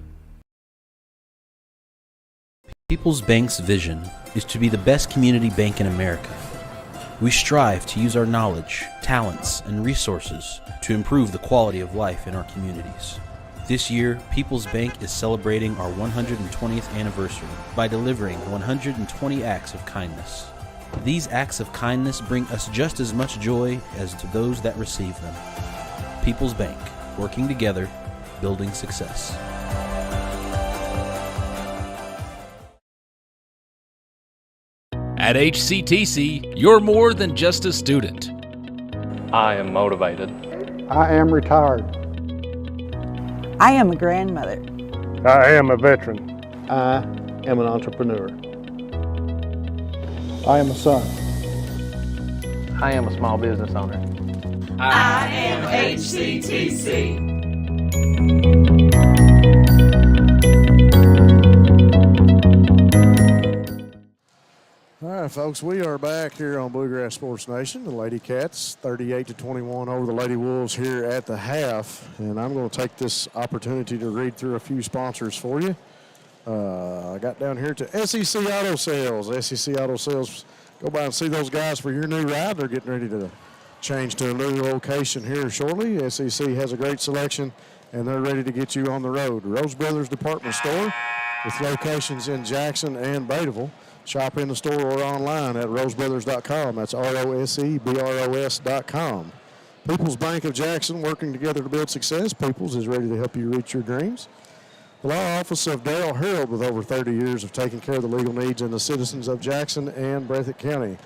S11: People's Bank's vision is to be the best community bank in America. We strive to use our knowledge, talents, and resources to improve the quality of life in our communities. This year, People's Bank is celebrating our 120th anniversary by delivering 120 acts of kindness. These acts of kindness bring us just as much joy as to those that receive them. People's Bank, working together, building success.
S18: At HCTC, you're more than just a student.
S19: I am motivated.
S20: I am retired.
S21: I am a grandmother.
S20: I am a veteran. I am an entrepreneur. I am a son.
S19: I am a small business owner.
S22: I am HCTC.
S1: All right, folks, we are back here on Bluegrass Sports Nation. The Ladycats, 38-21 over the Lady Wolves here at the half. And I'm going to take this opportunity to read through a few sponsors for you. I got down here to SEC Auto Sales. SEC Auto Sales, go by and see those guys for your new ride. They're getting ready to change to a new location here shortly. SEC has a great selection, and they're ready to get you on the road. Rose Brothers Department Store with locations in Jackson and Bateville. Shop in the store or online at rosebrothers.com. That's ROSEBROS.com. People's Bank of Jackson, working together to build success. People's is ready to help you reach your dreams. The law office of Darrell Harold, with over 30 years of taking care of the legal needs and the citizens of Jackson and Breathitt County.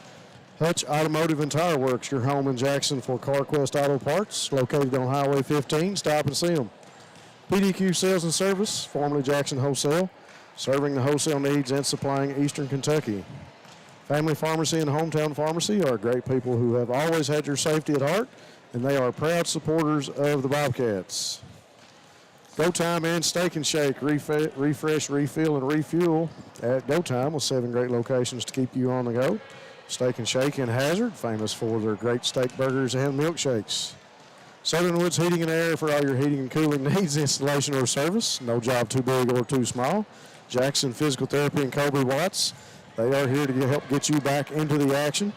S1: Hutch Automotive and Tire Works, your home in Jackson for CarQuest Auto Parts, located on Highway 15. Stop and see them. PDQ Sales and Service, formerly Jackson Wholesale, serving the wholesale needs and supplying Eastern Kentucky. Family Pharmacy and Hometown Pharmacy are great people who have always had your safety at heart, and they are proud supporters of the Bobcats. Go Time and Steak and Shake, refresh, refill, and refuel at Go Time with 7 great locations to keep you on the go. Steak and Shake in Hazard, famous for their great steak burgers and milkshakes. Southern Woods Heating and Air for all your heating and cooling needs, installation or service. No job too big or too small. Jackson Physical Therapy and Kobe Watts. They are here to help get you back into the action.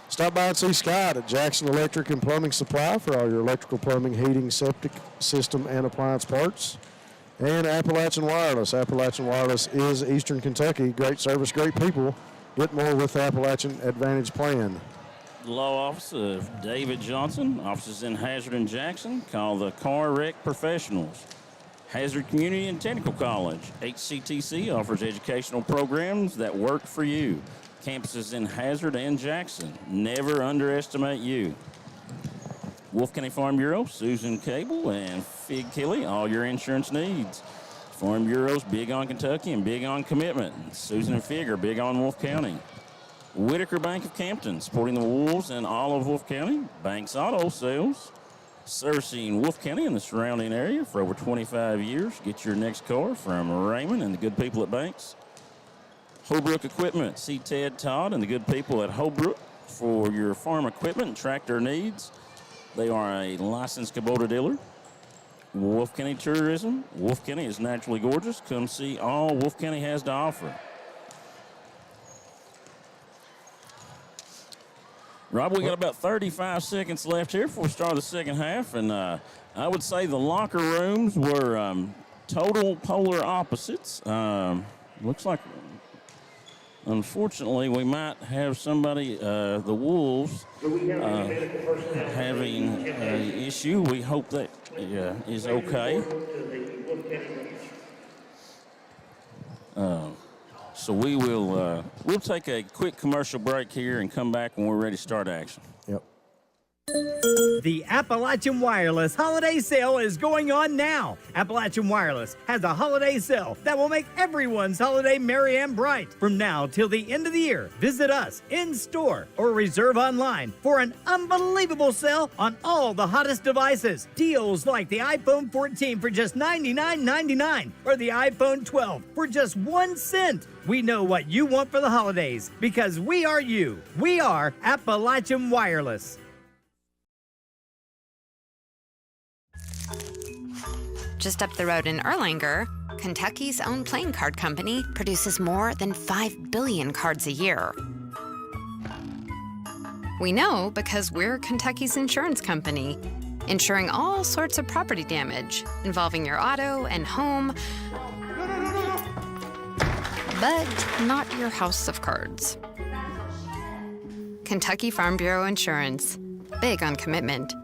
S1: Stop by and see Scott at Jackson Electric and Plumbing Supply for all your electrical, plumbing, heating, septic system, and appliance parts. And Appalachian Wireless. Appalachian Wireless is Eastern Kentucky. Great service, great people. Get more with the Appalachian Advantage Plan.
S2: The law office of David Johnson, offices in Hazard and Jackson. Call the Car Wreck Professionals. Hazard Community and Technical College. HCTC offers educational programs that work for you. Campuses in Hazard and Jackson. Never underestimate you. Wolfe County Farm Bureau, Susan Cable and Fig Kelly, all your insurance needs. Farm Bureau's big on Kentucky and big on commitment. Susan and Fig are big on Wolfe County. Whitaker Bank of Campton, supporting the Wolves and all of Wolfe County. Banks Auto Sales, servicing Wolfe County and the surrounding area for over 25 years. Get your next car from Raymond and the good people at Banks. Holbrook Equipment, see Ted Todd and the good people at Holbrook for your farm equipment and tractor needs. They are a licensed Kubota dealer. Wolfe County Tourism. Wolfe County is naturally gorgeous. Come see all Wolfe County has to offer. Rob, we got about 35 seconds left here before we start the second half, and I would say the locker rooms were total polar opposites. Looks like unfortunately, we might have somebody, the Wolves, having an issue. We hope that is okay. So we'll take a quick commercial break here and come back when we're ready to start action.
S1: Yep.
S12: The Appalachian Wireless Holiday Sale is going on now. Appalachian Wireless has a holiday sale that will make everyone's holiday merry and bright. From now till the end of the year, visit us in store or reserve online for an unbelievable sale on all the hottest devices. Deals like the iPhone 14 for just $99.99 or the iPhone 12 for just 1 cent. We know what you want for the holidays because we are you. We are Appalachian Wireless.
S16: Just up the road in Erlanger, Kentucky's own playing card company produces more than 5 billion cards a year. We know because we're Kentucky's insurance company, insuring all sorts of property damage involving your auto and home, but not your house of cards. Kentucky Farm Bureau Insurance. Big on commitment.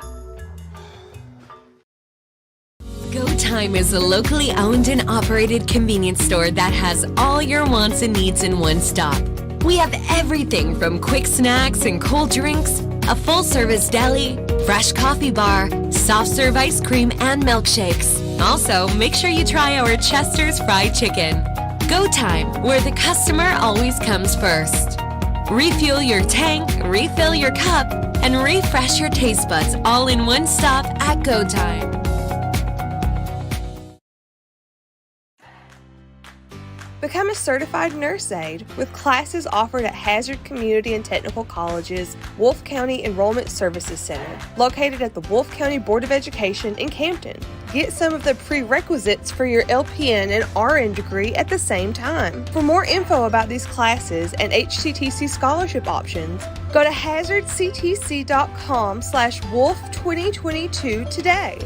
S9: Go Time is a locally owned and operated convenience store that has all your wants and needs in one stop. We have everything from quick snacks and cold drinks, a full-service deli, fresh coffee bar, soft-serve ice cream, and milkshakes. Also, make sure you try our Chester's fried chicken. Go Time, where the customer always comes first. Refuel your tank, refill your cup, and refresh your taste buds all in one stop at Go Time.
S14: Become a certified nurse aide with classes offered at Hazard Community and Technical College's Wolfe County Enrollment Services Center, located at the Wolfe County Board of Education in Campton. Get some of the prerequisites for your LPN and RN degree at the same time. For more info about these classes and HCTC scholarship options, go to hazardctc.com/wolf2022 today.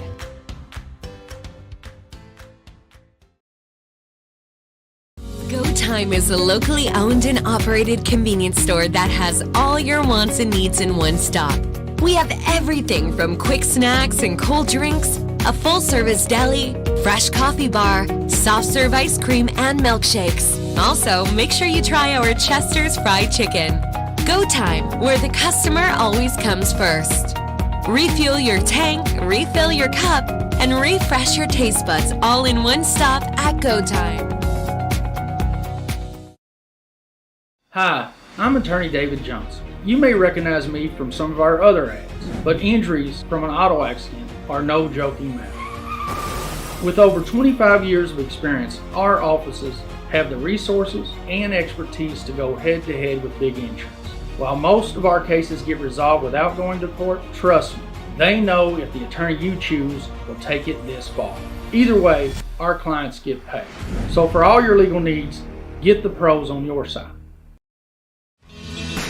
S9: Go Time is a locally owned and operated convenience store that has all your wants and needs in one stop. We have everything from quick snacks and cold drinks, a full-service deli, fresh coffee bar, soft-serve ice cream, and milkshakes. Also, make sure you try our Chester's fried chicken. Go Time, where the customer always comes first. Refuel your tank, refill your cup, and refresh your taste buds all in one stop at Go Time.
S13: Hi, I'm attorney David Johnson. You may recognize me from some of our other ads, but injuries from an auto accident are no joking matter. With over 25 years of experience, our offices have the resources and expertise to go head-to-head with big insurance. While most of our cases get resolved without going to court, trust me, they know if the attorney you choose will take it this far. Either way, our clients get paid. So for all your legal needs, get the pros on your side.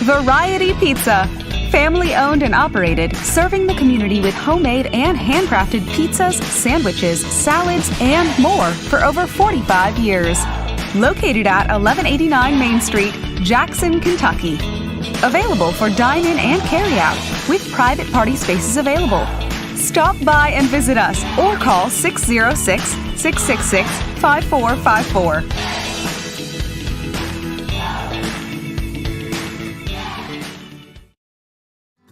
S3: Variety Pizza. Family owned and operated, serving the community with homemade and handcrafted pizzas, sandwiches, salads, and more for over 45 years. Located at 1189 Main Street, Jackson, Kentucky. Available for dine-in and carry-out, with private party spaces available. Stop by and visit us or call 606-666-5454.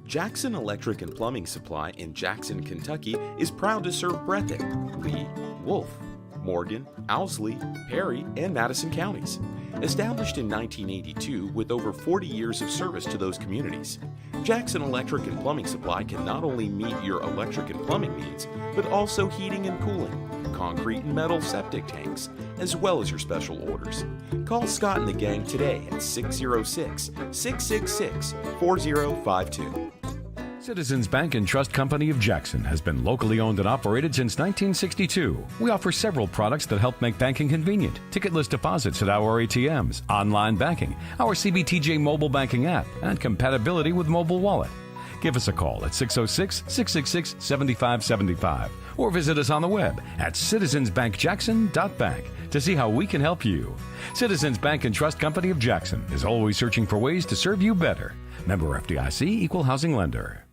S10: Jackson Electric and Plumbing Supply in Jackson, Kentucky is proud to serve Breathitt, Lee, Wolfe, Morgan, Owsley, Perry, and Madison counties. Established in 1982 with over 40 years of service to those communities, Jackson Electric and Plumbing Supply can not only meet your electric and plumbing needs, but also heating and cooling, concrete and metal septic tanks, as well as your special orders. Call Scott and the gang today at 606-666-4052.
S4: Citizens Bank and Trust Company of Jackson has been locally owned and operated since 1962. We offer several products that help make banking convenient. Ticketless deposits at our ATMs, online banking, our CBTJ mobile banking app, and compatibility with mobile wallet. Give us a call at 606-666-7575 or visit us on the web at citizensbankjackson.bank to see how we can help you. Citizens Bank and Trust Company of Jackson is always searching for ways to serve you better. Member FDIC, Equal Housing Lender.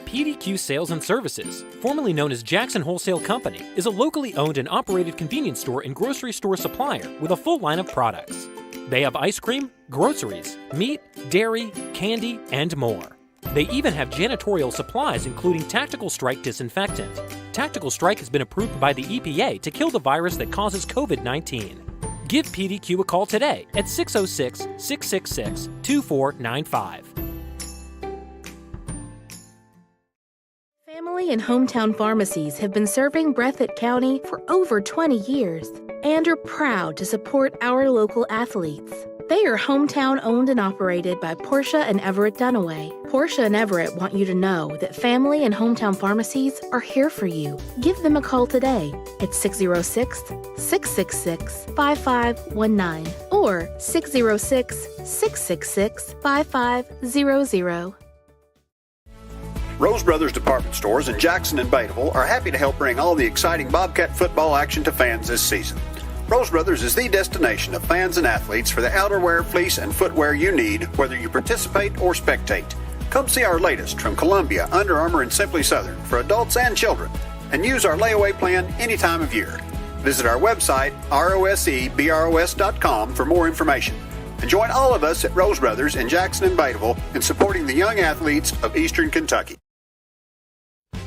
S8: PDQ Sales and Services, formerly known as Jackson Wholesale Company, is a locally owned and operated convenience store and grocery store supplier with a full line of products. They have ice cream, groceries, meat, dairy, candy, and more. They even have janitorial supplies, including Tactical Strike disinfectant. Tactical Strike has been approved by the EPA to kill the virus that causes COVID-19. Give PDQ a call today at 606-666-2495.
S7: Family and hometown pharmacies have been serving Breathitt County for over 20 years and are proud to support our local athletes. They are hometown owned and operated by Portia and Everett Dunaway. Portia and Everett want you to know that family and hometown pharmacies are here for you. Give them a call today at 606-666-5519 or 606-666-5500.
S6: Rose Brothers Department Stores in Jackson and Bateville are happy to help bring all the exciting Bobcat football action to fans this season. Rose Brothers is the destination of fans and athletes for the outerwear, fleece, and footwear you need, whether you participate or spectate. Come see our latest from Columbia, Under Armour, and Simply Southern for adults and children, and use our layaway plan any time of year. Visit our website, rosebros.com, for more information. And join all of us at Rose Brothers in Jackson and Bateville in supporting the young athletes of Eastern Kentucky.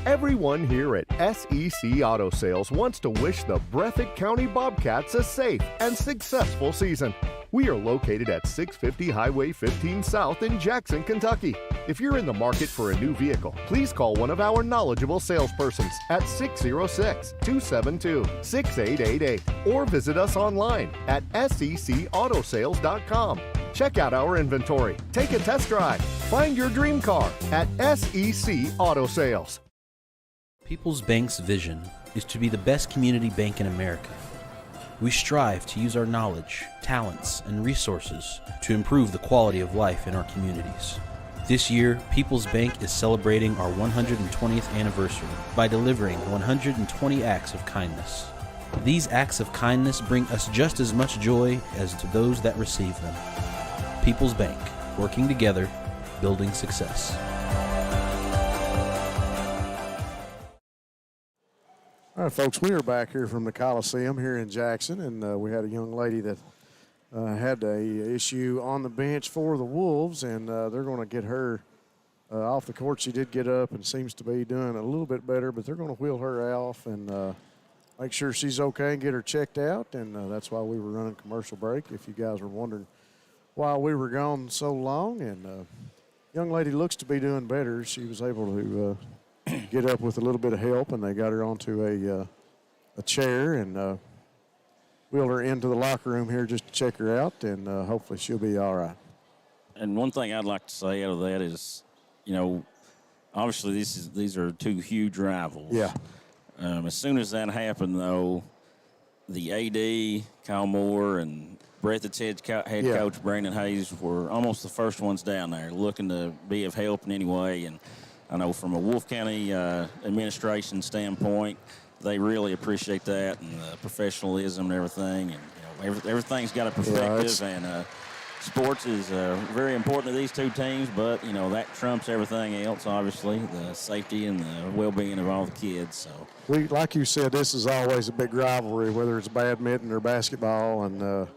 S5: Everyone here at SEC Auto Sales wants to wish the Breathitt County Bobcats a safe and successful season. We are located at 650 Highway 15 South in Jackson, Kentucky. If you're in the market for a new vehicle, please call one of our knowledgeable salespersons at 606-272-6888 or visit us online at secautosales.com. Check out our inventory, take a test drive, find your dream car at SEC Auto Sales.
S11: People's Bank's vision is to be the best community bank in America. We strive to use our knowledge, talents, and resources to improve the quality of life in our communities. This year, People's Bank is celebrating our 120th anniversary by delivering 120 acts of kindness. These acts of kindness bring us just as much joy as to those that receive them. People's Bank, working together, building success.
S1: All right, folks, we are back here from the Coliseum here in Jackson, and we had a young lady that had a issue on the bench for the Wolves, and they're going to get her off the court. She did get up and seems to be doing a little bit better, but they're going to wheel her off and make sure she's okay and get her checked out, and that's why we were running commercial break, if you guys were wondering why we were gone so long. And young lady looks to be doing better. She was able to get up with a little bit of help, and they got her onto a chair and wheeled her into the locker room here just to check her out, and hopefully she'll be all right.
S2: And one thing I'd like to say out of that is, you know, obviously these are two huge rivals.
S1: Yeah.
S2: As soon as that happened, though, the AD, Kyle Moore, and Breathitt's head coach, Brandon Hayes, were almost the first ones down there looking to be of help in any way. And I know from a Wolfe County administration standpoint, they really appreciate that and the professionalism and everything. And you know, everything's got a perspective, and sports is very important to these two teams. But you know that trumps everything else. Obviously, the safety and the well-being of all the kids. So
S1: we, like you said, this is always a big rivalry, whether it's badminton or basketball, and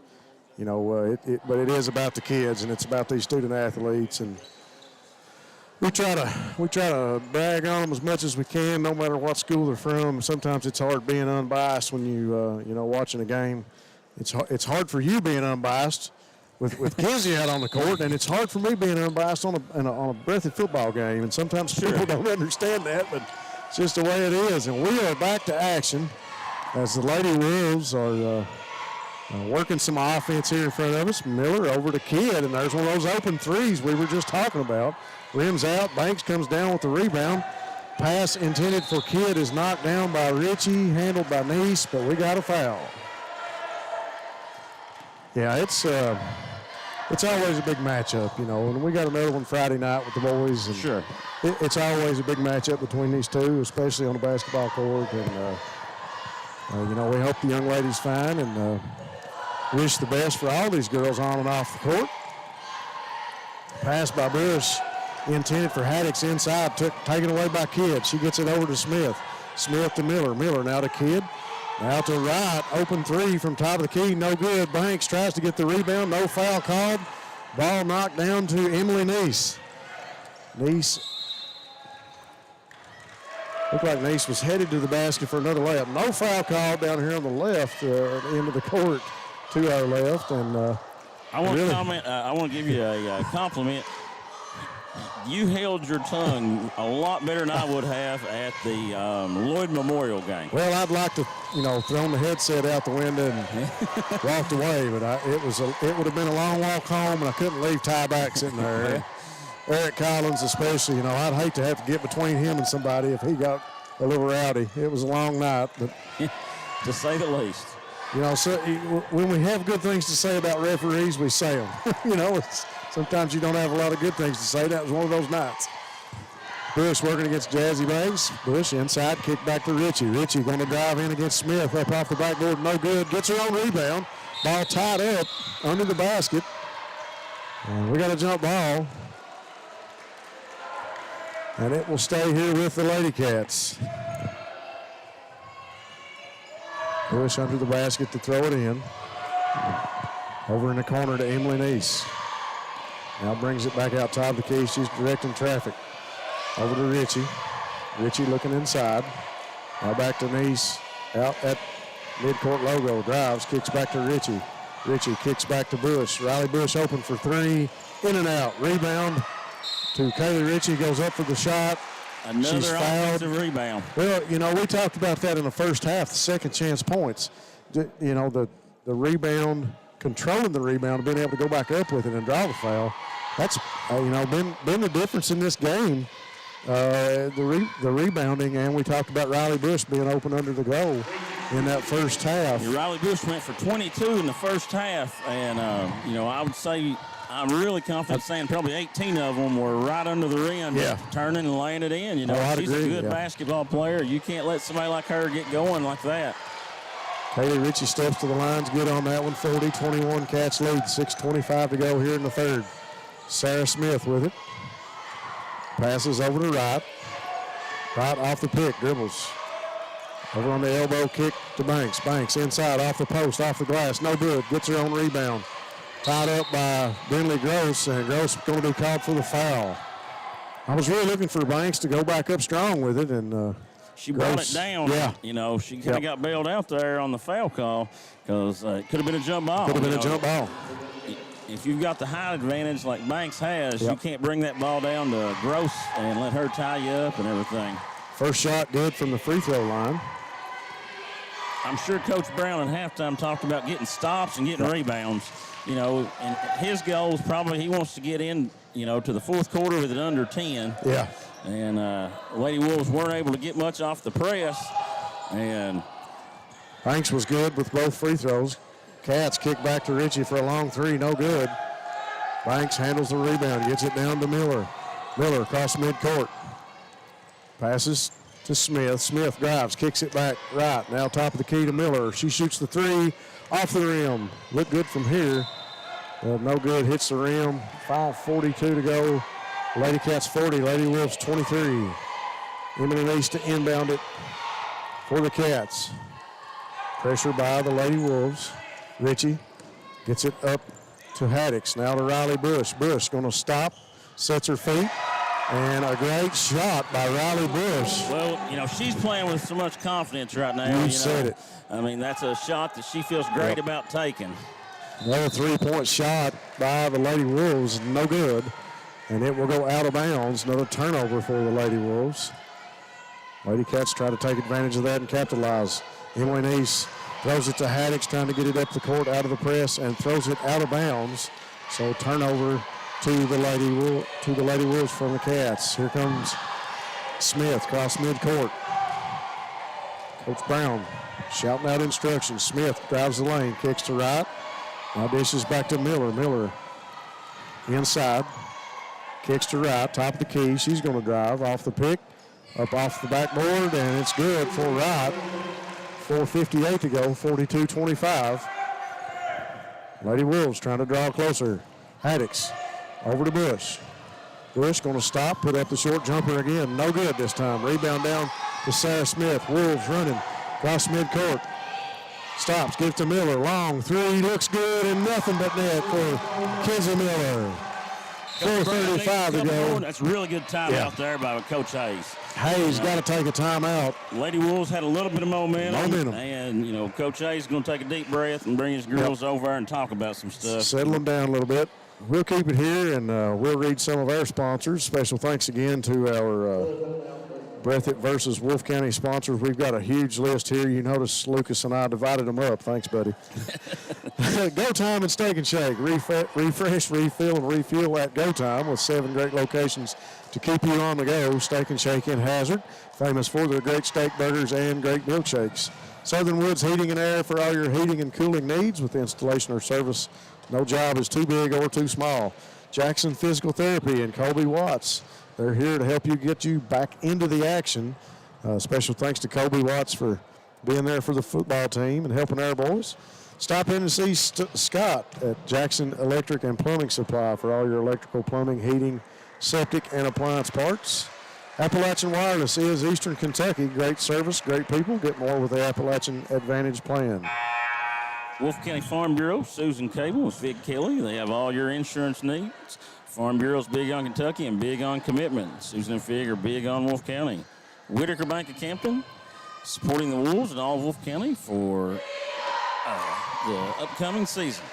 S1: you know, but it is about the kids, and it's about these student athletes, and we try to brag on them as much as we can, no matter what school they're from. Sometimes it's hard being unbiased when you watching a game. It's hard for you being unbiased with Kenzie out on the court, and it's hard for me being unbiased on a Breathitt football game. And sometimes people don't understand that, but it's just the way it is. And we are back to action as the Lady Wolves are working some offense here in front of us. Miller over to Kidd, and there's one of those open threes we were just talking about. Rims out, Banks comes down with the rebound. Pass intended for Kidd is knocked down by Ritchie, handled by Neese, but we got a foul. Yeah, it's it's always a big matchup, you know. And we got another one Friday night with the boys. And
S2: sure.
S1: It's always a big matchup between these two, especially on the basketball court. And, you know, we hope the young ladies fine and wish the best for all these girls on and off the court. Pass by Bush, intended for Haddix inside, taken away by Kidd. She gets it over to Smith. Smith to Miller. Miller now to Kidd. Now to Wright. Open three from top of the key. No good. Banks tries to get the rebound. No foul called. Ball knocked down to Emily Neese. Neese. Looked like Neese was headed to the basket for another layup. No foul called down here on the left, at the end of the court to our left. And
S2: I want to comment. I want to give you a compliment. You held your tongue a lot better than I would have at the Lloyd Memorial game.
S1: Well, I'd like to, you know, thrown the headset out the window and walked away, but it would have been a long walk home, and I couldn't leave Ty back sitting there. Eric Collins especially, you know, I'd hate to have to get between him and somebody if he got a little rowdy. It was a long night, but
S2: to say the least.
S1: You know, so when we have good things to say about referees, we say them. You know, sometimes you don't have a lot of good things to say. That was one of those nights. Bush working against Jazzy Banks. Bush inside, kick back to Ritchie. Ritchie going to drive in against Smith. Up off the backboard, no good. Gets her own rebound. Ball tied up under the basket. And we got a jump ball. And it will stay here with the Ladycats. Bush under the basket to throw it in. Over in the corner to Emily Neese. Now brings it back out top of the key. She's directing traffic. Over to Ritchie. Ritchie looking inside. Now back to Neese. Out at midcourt logo. Drives, kicks back to Ritchie. Ritchie kicks back to Bush. Riley Bush open for three. In and out. Rebound to Kaylee Ritchie. Goes up for the shot.
S2: She's fouled. Rebound.
S1: Well, you know, we talked about that in the first half, the second chance points. You know, the rebound, controlling the rebound, being able to go back up with it and draw the foul. That's, you know, been the difference in this game, the rebounding, and we talked about Riley Bush being open under the goal in that first half.
S2: Yeah, Riley Bush went for 22 in the first half, and, you know, I would say I'm really confident saying probably 18 of them were right under the rim, turning and laying it in. You know, she's a good basketball player. You can't let somebody like her get going like that.
S1: Kaylee Ritchie steps to the lines, good on that one. 40-21 Cats lead. 6:25 to go here in the third. Sarah Smith with it. Passes over to Wright. Wright off the pick, dribbles. Over on the elbow, kick to Banks. Banks inside, off the post, off the glass, no good. Gets her own rebound. Tied up by Bentley Gross, and Gross going to be called for the foul. I was really looking for Banks to go back up strong with it, and
S2: she brought it down.
S1: Yeah.
S2: You know, she kind of got bailed out there on the foul call because it could have been a jump ball.
S1: Could have been a jump ball.
S2: If you've got the height advantage like Banks has, you can't bring that ball down to Gross and let her tie you up and everything.
S1: First shot good from the free throw line.
S2: I'm sure Coach Brown at halftime talked about getting stops and getting rebounds. You know, and his goal is probably he wants to get in, you know, to the fourth quarter with it under 10.
S1: Yeah.
S2: And Lady Wolves weren't able to get much off the press. And
S1: Banks was good with both free throws. Cats kick back to Ritchie for a long three, no good. Banks handles the rebound, gets it down to Miller. Miller across midcourt. Passes to Smith. Smith drives, kicks it back right. Now top of the key to Miller. She shoots the three off the rim. Look good from here. No good, hits the rim. 5:42 to go. Lady Cats 40, Lady Wolves 23. Emily Neese to inbound it for the Cats. Pressure by the Lady Wolves. Ritchie gets it up to Haddix. Now to Riley Bush. Bush going to stop, sets her feet, and a great shot by Riley Bush.
S2: Well, you know, she's playing with so much confidence right now.
S1: You said it.
S2: I mean, that's a shot that she feels great about taking.
S1: Another three-point shot by the Lady Wolves, no good. And it will go out of bounds. Another turnover for the Lady Wolves. Lady Cats try to take advantage of that and capitalize. Emily Neese throws it to Haddix, trying to get it up the court out of the press, and throws it out of bounds. So turnover to the Lady Wolves from the Cats. Here comes Smith across midcourt. Coach Brown shouting out instructions. Smith drives the lane, kicks to right. Now dishes back to Miller. Miller inside. Kicks to right, top of the key. She's going to drive off the pick, up off the backboard, and it's good for Wright. 4:58 to go, 42-25. Lady Wolves trying to draw closer. Haddix over to Bush. Bush going to stop, put up the short jumper again. No good this time. Rebound down to Sarah Smith. Wolves running across midcourt. Stops, gives to Miller. Long three, looks good, and nothing but net for Kenzie Miller. 4:35 to go.
S2: That's really good time out there by Coach Hayes.
S1: Hayes got to take a timeout.
S2: Lady Wolves had a little bit of momentum. And, Coach Hayes is going to take a deep breath and bring his girls over and talk about some stuff.
S1: Settle them down a little bit. We'll keep it here, and we'll read some of our sponsors. Special thanks again to our Breathitt versus Wolfe County sponsors. We've got a huge list here. You notice Lucas and I divided them up. Thanks, buddy. Go Time and Steak and Shake. Refresh, refill, and refuel at Go Time with 7 great locations to keep you on the go. Steak and Shake in Hazard, famous for their great steak burgers and great milkshakes. Southern Woods Heating and Air for all your heating and cooling needs with installation or service. No job is too big or too small. Jackson Physical Therapy and Colby Watts. They're here to help you get you back into the action. Special thanks to Colby Watts for being there for the football team and helping our boys. Stop in and see Scott at Jackson Electric and Plumbing Supply for all your electrical, plumbing, heating, septic, and appliance parts. Appalachian Wireless is Eastern Kentucky. Great service, great people. Get more with the Appalachian Advantage plan.
S2: Wolfe County Farm Bureau, Susan Cable with Vic Kelly. They have all your insurance needs. Farm Bureau's big on Kentucky and big on commitment. Susan and Fig are big on Wolfe County. Whitaker Bank of Kempton, supporting the Wolves in all of Wolfe County for the upcoming season.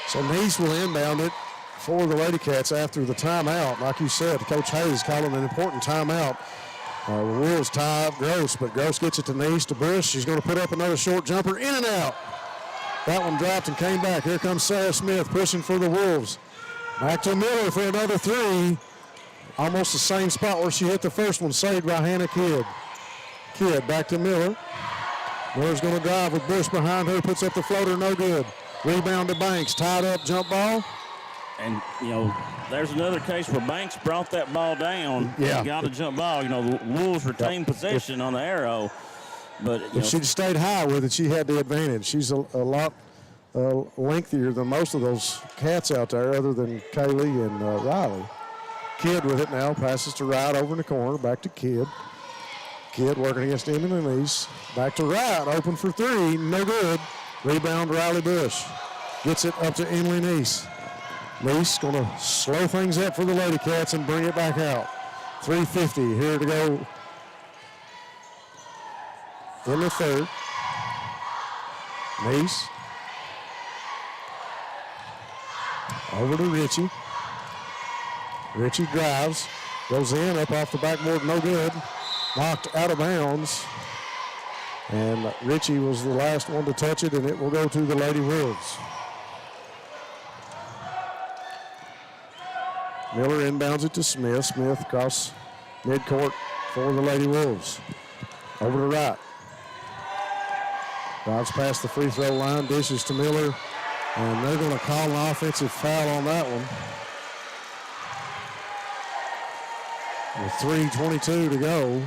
S1: So Nice will inbound it for the Ladycats after the timeout. Like you said, Coach Hayes calling an important timeout. The Wolves tie up Gross, but Gross gets it to Nice, to Bush. She's going to put up another short jumper, in and out. That one dropped and came back. Here comes Sarah Smith pushing for the Wolves. Back to Miller for another three. Almost the same spot where she hit the first one, saved by Hannah Kidd. Kidd back to Miller. Miller's going to drive with Bush behind her, puts up the floater, no good. Rebound to Banks, tied up, jump ball.
S2: And, there's another case where Banks brought that ball down.
S1: Yeah.
S2: And got a jump ball. The Wolves retained possession on the arrow. But
S1: if she'd stayed high with it, she had the advantage. She's a lot lengthier than most of those cats out there, other than Kaylee and Riley. Kidd with it now, passes to Wright over in the corner, back to Kidd. Kidd working against Emily Nice. Back to Wright, open for three, no good. Rebound Riley Bush. Gets it up to Emily Nice. Nice going to slow things up for the Ladycats and bring it back out. 3:50 here to go in the third. Nice. Over to Ritchie. Ritchie drives, goes in, up off the backboard, no good. Knocked out of bounds. And Ritchie was the last one to touch it, and it will go to the Lady Wolves. Miller inbounds it to Smith. Smith across midcourt for the Lady Wolves. Over to Wright. Drives past the free throw line, dishes to Miller, and they're going to call an offensive foul on that one. With 3:22 to go.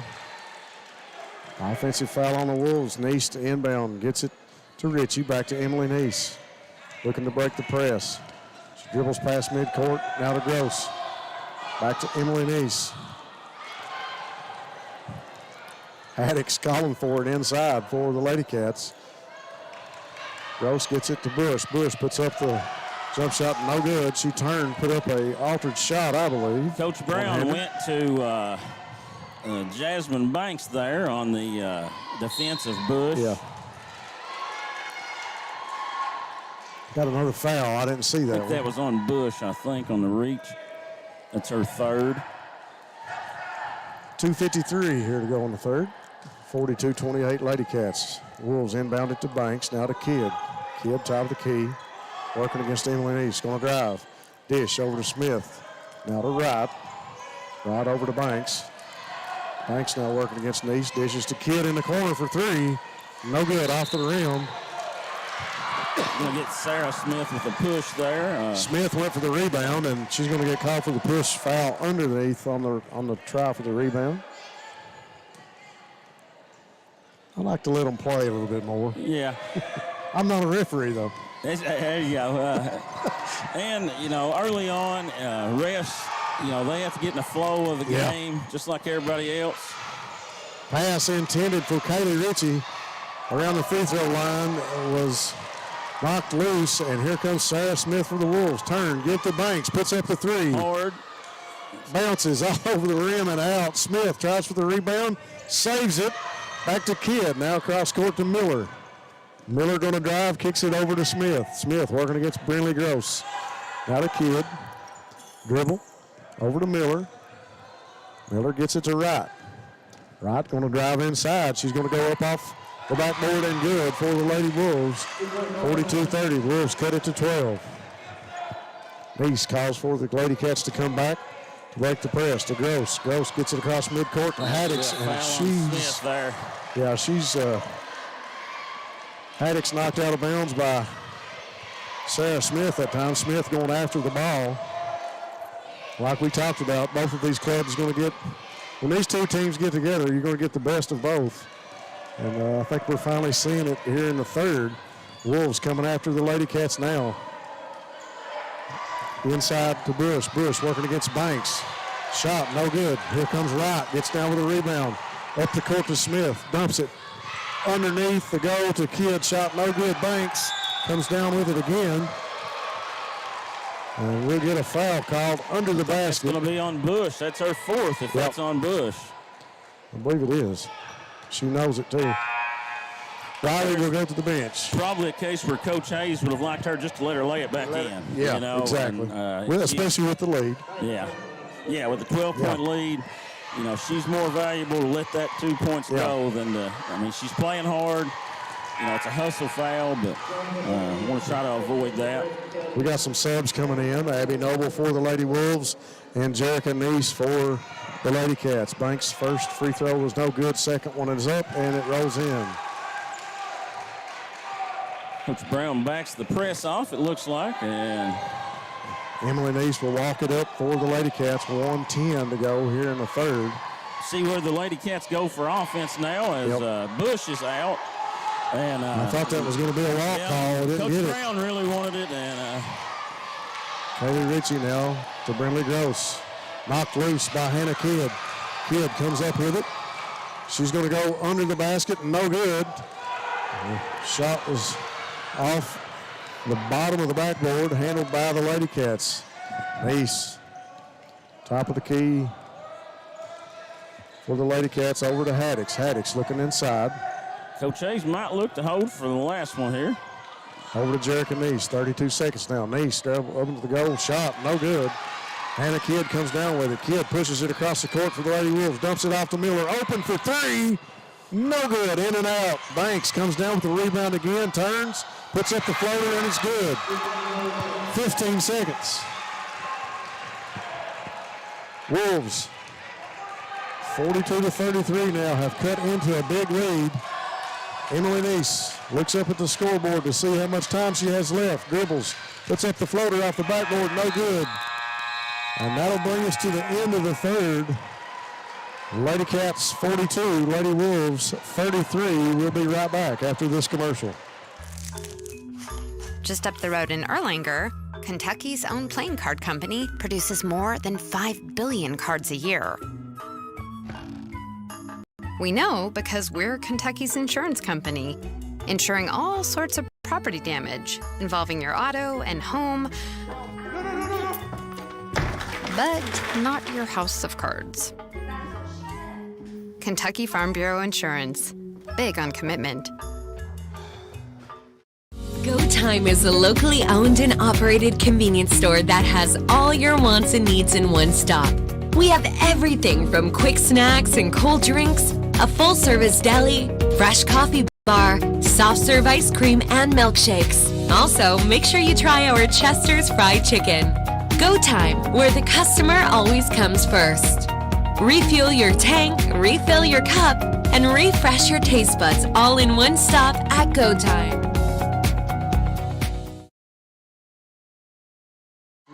S1: Offensive foul on the Wolves. Nice to inbound. Gets it to Ritchie. Back to Emily Nice. Looking to break the press. She dribbles past midcourt. Now to Gross. Back to Emily Nice. Haddix calling for it inside for the Ladycats. Gross gets it to Bush. Bush puts up the jump shot, no good. She turned, put up a altered shot, I believe.
S2: Coach Brown went to Jasmine Banks there on the defense of Bush.
S1: Yeah. Got another foul. I didn't see that one.
S2: That was on Bush, I think, on the reach. That's her third.
S1: 2:53 here to go on the third. 42-28 Ladycats. Wolves inbound it to Banks, now to Kidd. Kidd, top of the key, working against Emily East. Going to drive. Dish over to Smith. Now to Wright. Wright over to Banks. Banks now working against Nice. Dishes to Kidd in the corner for three. No good, off the rim.
S2: Going to get Sarah Smith with a push there.
S1: Smith went for the rebound, and she's going to get called for the push foul underneath on the try for the rebound. I like to let them play a little bit more.
S2: Yeah.
S1: I'm not a referee, though.
S2: There you go. And, early on, refs, they have to get in the flow of the game just like everybody else.
S1: Pass intended for Kaylee Ritchie around the free throw line was knocked loose, and here comes Sarah Smith for the Wolves. Turn, give to Banks, puts up the three.
S2: Hard.
S1: Bounces all over the rim and out. Smith tries for the rebound, saves it. Back to Kidd, now cross court to Miller. Miller going to drive, kicks it over to Smith. Smith working against Brinley Gross. Now to Kidd. Dribble, over to Miller. Miller gets it to Wright. Wright going to drive inside. She's going to go up off the backboard and good for the Lady Wolves. 42-30, Wolves cut it to 12. East calls for the Ladycats to come back. Break the press to Gross. Gross gets it across midcourt to Haddix, and she's
S2: there.
S1: Yeah, she's Haddix knocked out of bounds by Sarah Smith that time. Smith going after the ball. Like we talked about, both of these clubs are going to get, when these two teams get together, you're going to get the best of both. And I think we're finally seeing it here in the third. Wolves coming after the Ladycats now. Inside to Bush. Bush working against Banks. Shot, no good. Here comes Wright. Gets down with a rebound. Up the court to Smith. Dumps it. Underneath the goal to Kidd. Shot, no good. Banks comes down with it again. And we'll get a foul called under the basket.
S2: It's going to be on Bush. That's her fourth if that's on Bush.
S1: I believe it is. She knows it too. Riley will go to the bench.
S2: Probably a case where Coach Hayes would have liked her just to let her lay it back in.
S1: Yeah, exactly.
S2: And,
S1: especially with the lead.
S2: Yeah. Yeah, with a 12-point lead, she's more valuable to let that 2 points go than she's playing hard. It's a hustle foul, but I want to try to avoid that.
S1: We got some subs coming in. Abby Noble for the Lady Wolves and Jerica Neese for the Ladycats. Banks' first free throw was no good. Second one is up, and it rolls in.
S2: Coach Brown backs the press off, it looks like, and
S1: Emily Neese will walk it up for the Ladycats. 1:10 to go here in the third.
S2: See where the Ladycats go for offense now as Bush is out. And
S1: I thought that was going to be a walk call. Didn't
S2: Coach
S1: get it.
S2: Brown really wanted it, and
S1: Kaylee Ritchie now to Brinley Gross. Knocked loose by Hannah Kidd. Kidd comes up with it. She's going to go under the basket, no good. The shot was off the bottom of the backboard, handled by the Ladycats. Neese, top of the key for the Ladycats, over to Haddix. Haddix looking inside.
S2: Coach Hayes might look to hold for the last one here.
S1: Over to Jerica Neese, 32 seconds now. Neese open to the goal, shot, no good. Hannah Kidd comes down with it. Kidd pushes it across the court for the Lady Wolves, dumps it off to Miller, open for three. No good, in and out. Banks comes down with the rebound again, turns, puts up the floater, and it's good. 15 seconds. Wolves, 42-33 now, have cut into a big lead. Emily Neese looks up at the scoreboard to see how much time she has left. Dribbles, puts up the floater off the backboard, no good. And that'll bring us to the end of the third. Ladycats 42, Lady Wolves 33. We'll be right back after this commercial.
S16: Just up the road in Erlanger, Kentucky's own playing card company produces more than 5 billion cards a year. We know because we're Kentucky's insurance company, insuring all sorts of property damage involving your auto and home, but not your house of cards. Kentucky Farm Bureau Insurance. Big on commitment.
S9: Go Time is a locally owned and operated convenience store that has all your wants and needs in one stop. We have everything from quick snacks and cold drinks, a full-service deli, fresh coffee bar, soft-serve ice cream, and milkshakes. Also, make sure you try our Chester's Fried Chicken. Go Time, where the customer always comes first. Refuel your tank, refill your cup, and refresh your taste buds all in one stop at Go Time.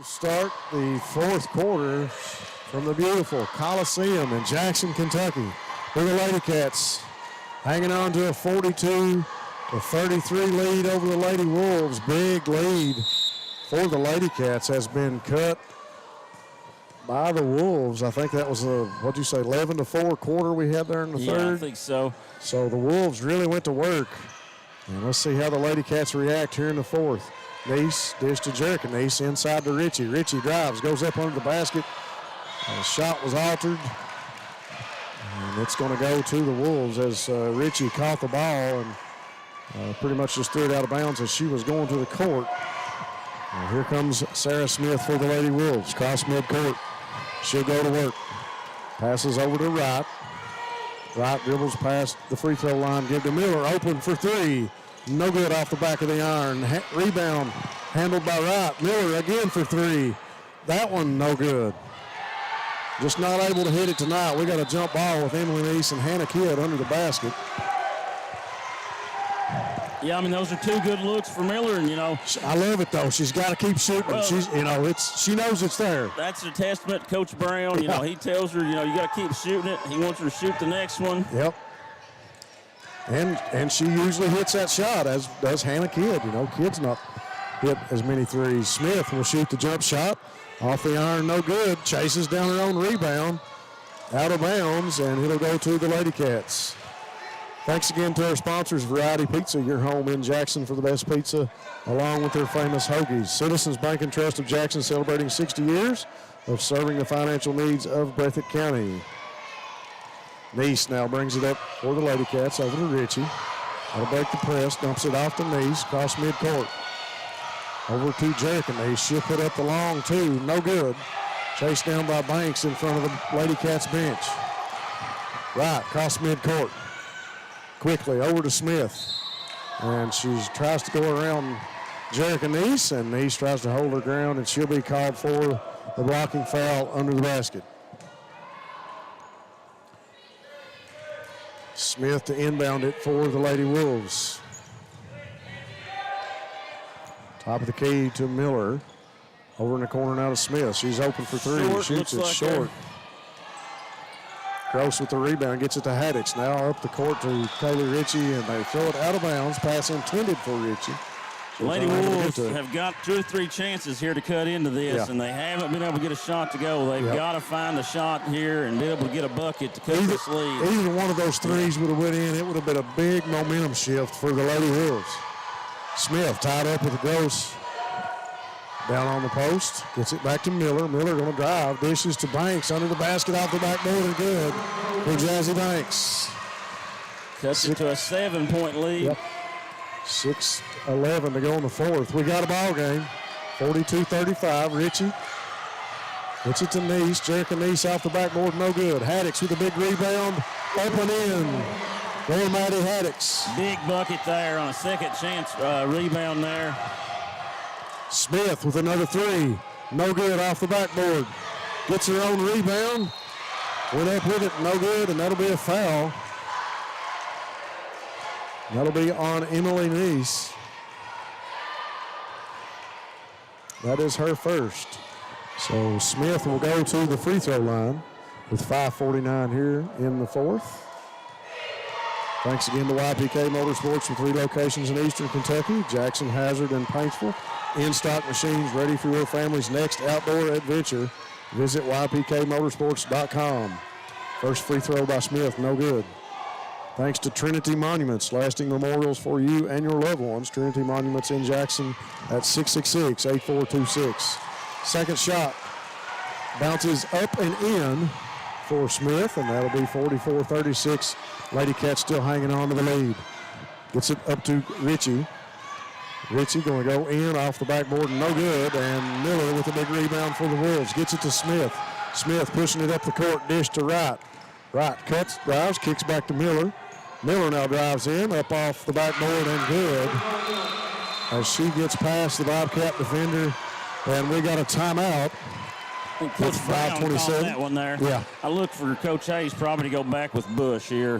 S1: start the fourth quarter from the beautiful Coliseum in Jackson, Kentucky. For the Ladycats hanging on to a 42-33 lead over the Lady Wolves. Big lead for the Ladycats has been cut by the Wolves. I think that was a, what'd you say, 11-4 quarter we had there in the third?
S2: Yeah, I think so.
S1: So the Wolves really went to work. And let's see how the Ladycats react here in the fourth. Neese, dish to Jericho. Neese inside to Richie. Richie drives, goes up under the basket. The shot was altered. And it's going to go to the Wolves as Richie caught the ball and pretty much just threw it out of bounds as she was going to the court. And here comes Sarah Smith for the Lady Wolves. Cross midcourt. She'll go to work. Passes over to Wright. Wright dribbles past the free throw line. Give to Miller. Open for three. No good off the back of the iron. Rebound handled by Wright. Miller again for three. That one no good. Just not able to hit it tonight. We got a jump ball with Emily Neese and Hannah Kidd under the basket.
S2: Yeah, I mean, those are two good looks for Miller, and, you know.
S1: I love it, though. She's got to keep shooting.
S2: Well,
S1: She's, you know, she knows it's there.
S2: That's a testament to Coach Brown. You know, he tells her, you know, you got to keep shooting it. He wants her to shoot the next one.
S1: Yep. And she usually hits that shot, as does Hannah Kidd. You know, Kidd's not hit as many threes. Smith will shoot the jump shot. Off the iron, no good. Chases down her own rebound. Out of bounds, and it'll go to the Ladycats. Thanks again to our sponsors, Variety Pizza, your home in Jackson for the best pizza, along with their famous hoagies. Citizens Bank and Trust of Jackson celebrating 60 years of serving the financial needs of Breathitt County. Neese now brings it up for the Ladycats over to Richie. That'll break the press, dumps it off to Neese, cross midcourt. Over to Jericho Neese. She'll put up the long two, no good. Chased down by Banks in front of the Ladycats bench. Right, cross midcourt. Quickly over to Smith. And she tries to go around Jericho Neese, and Neese tries to hold her ground, and she'll be called for the blocking foul under the basket. Smith to inbound it for the Lady Wolves. Top of the key to Miller. Over in the corner now to Smith. She's open for three.
S2: Short,
S1: shoots it
S2: like
S1: short. Gross with the rebound. Gets it to Haddix. Now up the court to Kaylee Ritchie, and they throw it out of bounds. Pass intended for Ritchie.
S2: Lady Wolves have got 2 or 3 chances here to cut into this, and they haven't been able to get a shot to go. They've got to find a shot here and be able to get a bucket to cut this lead.
S1: Either one of those threes would have went in. It would have been a big momentum shift for the Lady Wolves. Smith tied up with Gross. Down on the post, gets it back to Miller. Miller going to drive, dishes to Banks under the basket off the backboard and good for Jazzy Banks.
S2: Cuts it to a 7-point lead.
S1: Yep. 6:11 to go in the fourth. We got a ball game. 42-35. Richie. Gets it to Neese. Jericho Neese off the backboard, no good. Haddix with a big rebound. Open in. Going Maddie Haddix.
S2: Big bucket there on a second chance rebound there.
S1: Smith with another three. No good off the backboard. Gets her own rebound. Went up with it, no good, and that'll be a foul. That'll be on Emily Neese. That is her first. So Smith will go to the free throw line with 5:49 here in the fourth. Thanks again to YPK Motorsports with 3 locations in Eastern Kentucky, Jackson, Hazard, and Paintsville. In-stock machines ready for your family's next outdoor adventure. Visit ypkmotorsports.com. First free throw by Smith, no good. Thanks to Trinity Monuments, lasting memorials for you and your loved ones. Trinity Monuments in Jackson at 666-8426. Second shot bounces up and in for Smith, and that'll be 44-36. Ladycats still hanging on to the lead. Gets it up to Richie. Richie going to go in off the backboard, no good, and Miller with a big rebound for the Wolves. Gets it to Smith. Smith pushing it up the court, dish to Wright. Wright cuts, drives, kicks back to Miller. Miller now drives in, up off the backboard and good. As she gets past the Bobcat defender, and we got a timeout.
S2: Coach Brown called that one there.
S1: Yeah.
S2: I look for Coach Hayes probably to go back with Bush here.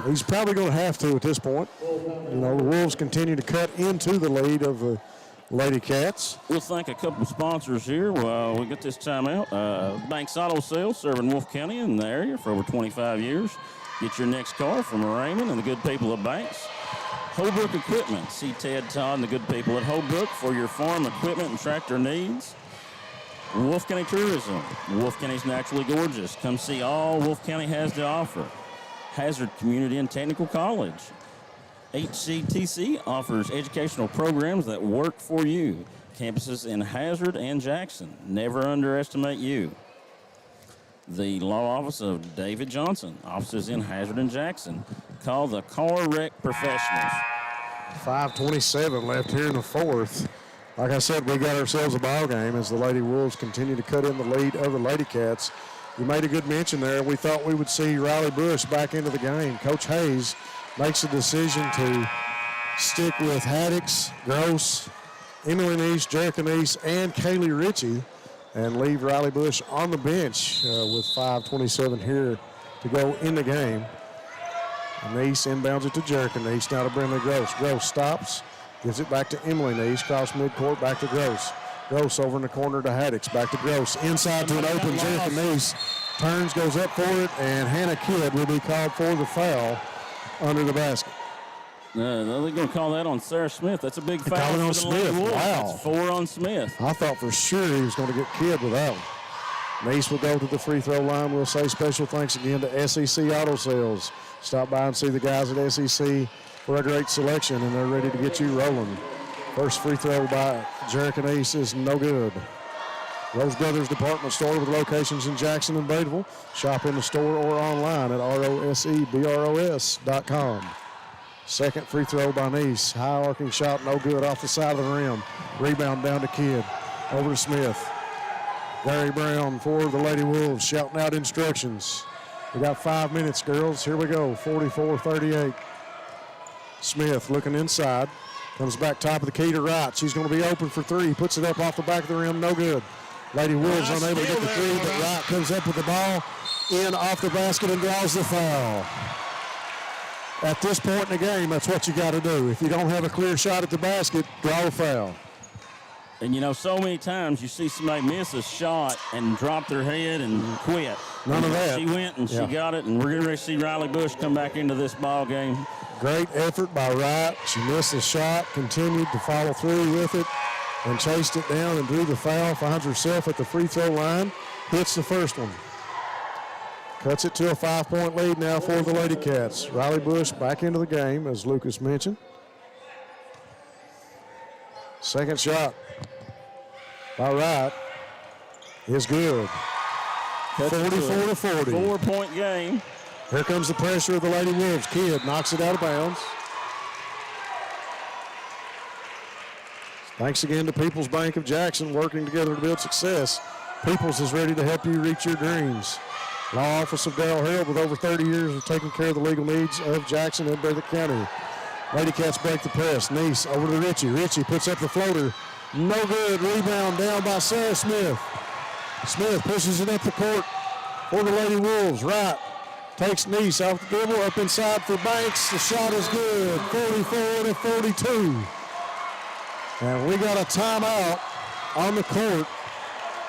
S1: He's probably going to have to at this point. You know, the Wolves continue to cut into the lead of the Ladycats.
S2: We'll thank a couple of sponsors here while we get this time out. Banks Auto Sales, serving Wolfe County in the area for over 25 years. Get your next car from Raymond and the good people of Banks. Holbrook Equipment. See Ted Todd and the good people at Holbrook for your farm equipment and tractor needs. Wolfe County Tourism. Wolfe County's naturally gorgeous. Come see all Wolfe County has to offer. Hazard Community and Technical College. HCTC offers educational programs that work for you. Campuses in Hazard and Jackson. Never underestimate you. The law office of David Johnson. Offices in Hazard and Jackson. Call the Car Wreck Professionals.
S1: 5:27 left here in the fourth. Like I said, we got ourselves a ball game as the Lady Wolves continue to cut in the lead of the Ladycats. You made a good mention there. We thought we would see Riley Bush back into the game. Coach Hayes makes a decision to stick with Haddix, Gross, Emily Neese, Jerica Neese, and Kaylee Ritchie, and leave Riley Bush on the bench with 5:27 here to go in the game. Neese inbounds it to Jerica Neese, now to Brindley Gross. Gross stops, gives it back to Emily Neese, cross midcourt, back to Gross. Gross over in the corner to Haddix, back to Gross. Inside to an open Jerica Neese. Turns, goes up for it, and Hannah Kidd will be called for the foul under the basket.
S2: They're going to call that on Sarah Smith. That's a big foul for the
S1: Smith.
S2: Lady Wolves.
S1: Wow.
S2: That's 4 on Smith.
S1: I thought for sure he was going to get Kidd with that one. Neese will go to the free throw line. We'll say special thanks again to SEC Auto Sales. Stop by and see the guys at SEC for a great selection, and they're ready to get you rolling. First free throw by Jerica Neese is no good. Rose Brothers Department Store with locations in Jackson and Bateville. Shop in the store or online at rosebros.com. Second free throw by Neese. High arcing shot, no good, off the side of the rim. Rebound down to Kidd. Over to Smith. Gary Brown for the Lady Wolves shouting out instructions. We got 5 minutes, girls. Here we go, 44-38. Smith looking inside. Comes back top of the key to right. She's going to be open for three. Puts it up off the back of the rim, no good. Lady Wolves unable to get the three, but Wright comes up with the ball in off the basket and draws the foul. At this point in the game, that's what you got to do. If you don't have a clear shot at the basket, draw a foul.
S2: And, you know, so many times you see somebody miss a shot and drop their head and quit.
S1: None of that.
S2: She went and she got it, and we're getting ready to see Riley Bush come back into this ball game.
S1: Great effort by Wright. She missed the shot, continued to follow through with it, and chased it down and drew the foul. Finds herself at the free throw line. Hits the first one. Cuts it to a 5-point lead now for the Ladycats. Riley Bush back into the game, as Lucas mentioned. Second shot by Wright is good. 44-40.
S2: 4-point game.
S1: Here comes the pressure of the Lady Wolves. Kidd knocks it out of bounds. Thanks again to People's Bank of Jackson, working together to build success. People's is ready to help you reach your dreams. Law Office of Darrell Harold, with over 30 years of taking care of the legal needs of Jackson and Breathitt County. Ladycats break the press. Neese over to Ritchie. Ritchie puts up the floater. No good. Rebound down by Sarah Smith. Smith pushes it up the court for the Lady Wolves. Wright takes Neese off the dribble, up inside for Banks. The shot is good. 44-42. And we got a timeout on the court.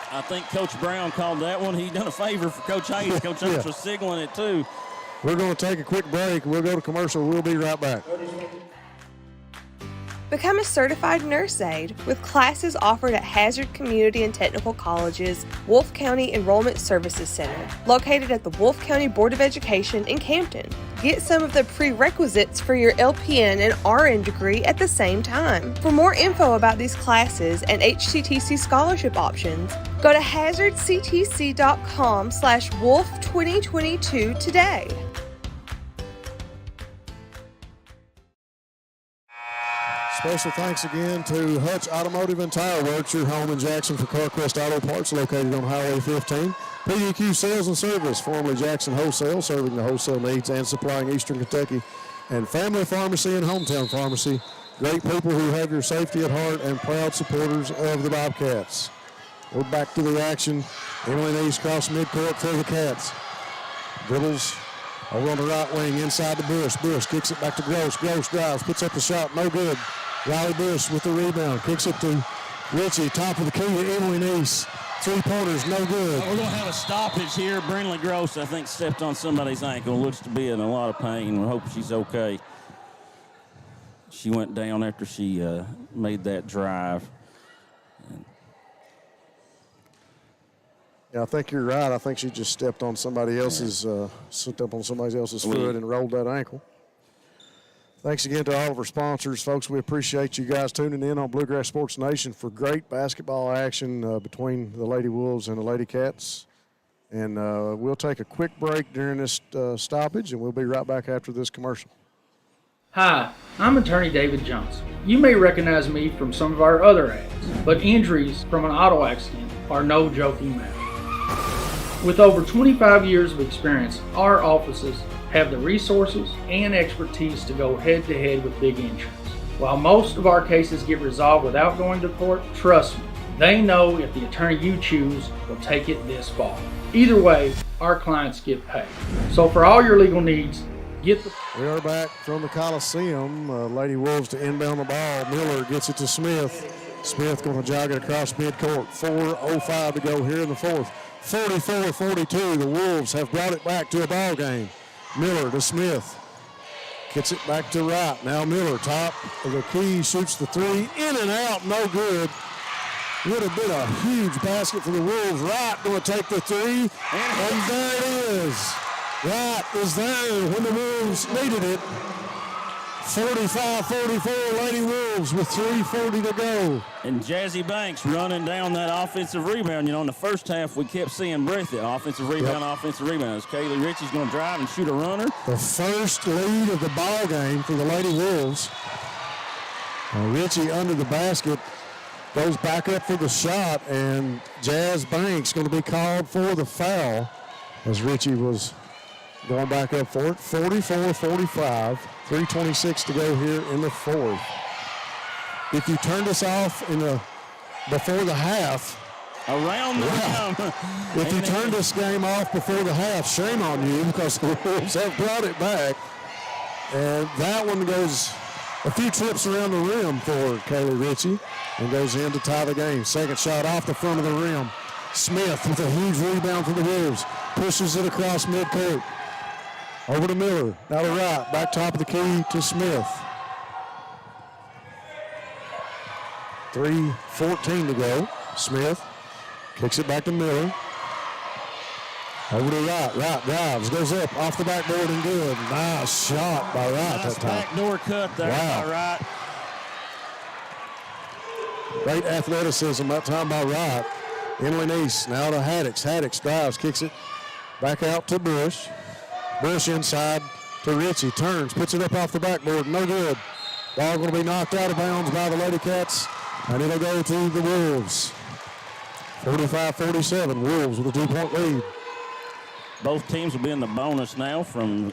S2: I think Coach Brown called that one. He done a favor for Coach Hayes. Coach Hayes was signaling it too.
S1: We're going to take a quick break. We'll go to commercial. We'll be right back.
S14: Become a certified nurse aide with classes offered at Hazard Community and Technical College's Wolfe County Enrollment Services Center, located at the Wolfe County Board of Education in Campton. Get some of the prerequisites for your LPN and RN degree at the same time. For more info about these classes and HCTC scholarship options, go to hazardctc.com/Wolfe2022 today.
S1: Special thanks again to Hutch Automotive and Tire Works, your home in Jackson for CarQuest Auto Parts, located on Highway 15. PDQ Sales and Service, formerly Jackson Wholesale, serving the wholesale needs and supplying Eastern Kentucky. And Family Pharmacy and Hometown Pharmacy, great people who have your safety at heart and proud supporters of the Bobcats. We're back to the action. Emily Neese cross midcourt for the Cats. Dribbles over on the right wing inside the Bush. Bush kicks it back to Gross. Gross drives, puts up the shot, no good. Riley Bush with the rebound. Kicks it to Richie. Top of the key to Emily Neese. Three-pointers, no good.
S2: We're going to have a stoppage here. Brindley Gross, I think, stepped on somebody's ankle. Looks to be in a lot of pain. We hope she's okay. She went down after she made that drive.
S1: Yeah, I think you're right. I think she just stepped on somebody else's foot and rolled that ankle. Thanks again to all of our sponsors. Folks, we appreciate you guys tuning in on Bluegrass Sports Nation for great basketball action between the Lady Wolves and the Ladycats. And we'll take a quick break during this stoppage, and we'll be right back after this commercial.
S13: Hi, I'm attorney David Johnson. You may recognize me from some of our other ads, but injuries from an auto accident are no joking matter. With over 25 years of experience, our offices have the resources and expertise to go head-to-head with big insurance. While most of our cases get resolved without going to court, trust me, they know if the attorney you choose will take it this far. Either way, our clients get paid. So for all your legal needs, get the...
S1: We are back from the Coliseum. Lady Wolves to inbound the ball. Miller gets it to Smith. Smith going to jog it across midcourt. 4:05 to go here in the fourth. 44-42. The Wolves have brought it back to a ball game. Miller to Smith. Gets it back to Wright. Now Miller, top of the key, shoots the three. In and out, no good. Would have been a huge basket for the Wolves. Wright going to take the three. And there it is. Wright is there when the Wolves needed it. 45-44, Lady Wolves with 3:40 to go.
S2: And Jazzy Banks running down that offensive rebound. You know, in the first half, we kept seeing Breathitt, offensive rebound. As Kaylee Ritchie's going to drive and shoot a runner.
S1: The first lead of the ball game for the Lady Wolves. Ritchie under the basket, goes back up for the shot, and Jazz Banks going to be called for the foul as Ritchie was going back up for it. 44-45. 3:26 to go here in the fourth. If you turned us off before the half,
S2: around the rim.
S1: If you turned this game off before the half, shame on you, because the Wolves have brought it back. And that one goes a few trips around the rim for Kaylee Ritchie and goes in to tie the game. Second shot off the front of the rim. Smith with a huge rebound for the Wolves. Pushes it across midcourt. Over to Miller, now to Wright, back top of the key to Smith. 3:14 to go. Smith kicks it back to Miller. Over to Wright. Wright drives, goes up, off the backboard and good. Nice shot by Wright that time.
S2: Backdoor cut there by Wright.
S1: Great athleticism that time by Wright. Emily Neese now to Haddix. Haddix drives, kicks it back out to Bush. Bush inside to Ritchie, turns, puts it up off the backboard, no good. Ball going to be knocked out of bounds by the Ladycats, and it'll go to the Wolves. 45-47, Wolves with a 2-point lead.
S2: Both teams will be in the bonus now from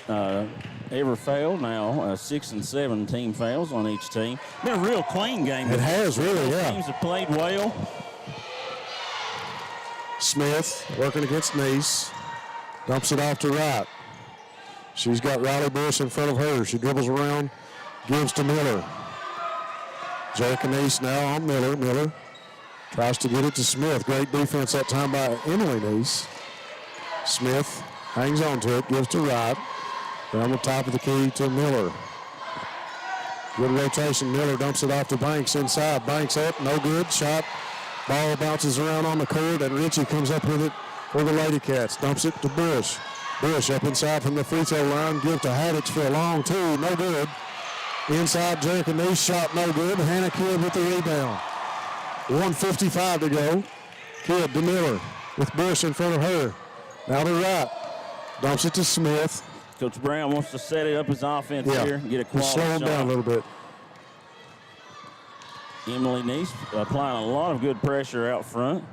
S2: every foul. Now 6 and 7 team fouls on each team. Been a real clean game.
S1: It has, really,
S2: both
S1: yeah.
S2: Teams have played well.
S1: Smith working against Neese, dumps it off to Wright. She's got Riley Bush in front of her. She dribbles around, gives to Miller. Neese now on Miller. Miller tries to get it to Smith. Great defense that time by Emily Neese. Smith hangs on to it, gives to Wright. Down the top of the key to Miller. Good rotation. Miller dumps it off to Banks inside. Banks up, no good. Shot. Ball bounces around on the court, and Ritchie comes up with it for the Ladycats. Dumps it to Bush. Bush up inside from the free throw line. Give to Haddix for a long two. No good. Inside, Neese shot no good. Hannah Kidd with the rebound. 1:55 to go. Kidd to Miller with Bush in front of her. Now to Wright. Dumps it to Smith.
S2: Coach Brown wants to set it up his offense here. Get a quality
S1: slow him
S2: shot.
S1: down a little bit.
S2: Emily Neese applying a lot of good pressure out front.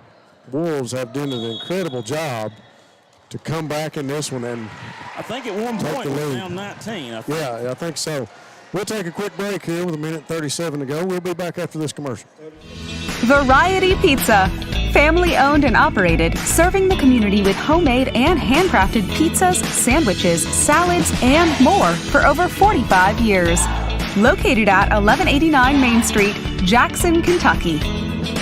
S1: Wolves have done an incredible job to come back in this one and
S2: I think at one point we're down 19.
S1: Yeah, I think so. We'll take a quick break here with 1:37 to go. We'll be back after this commercial.
S3: Variety Pizza. Family owned and operated, serving the community with homemade and handcrafted pizzas, sandwiches, salads, and more for over 45 years. located at 1189 Main Street, Jackson, Kentucky.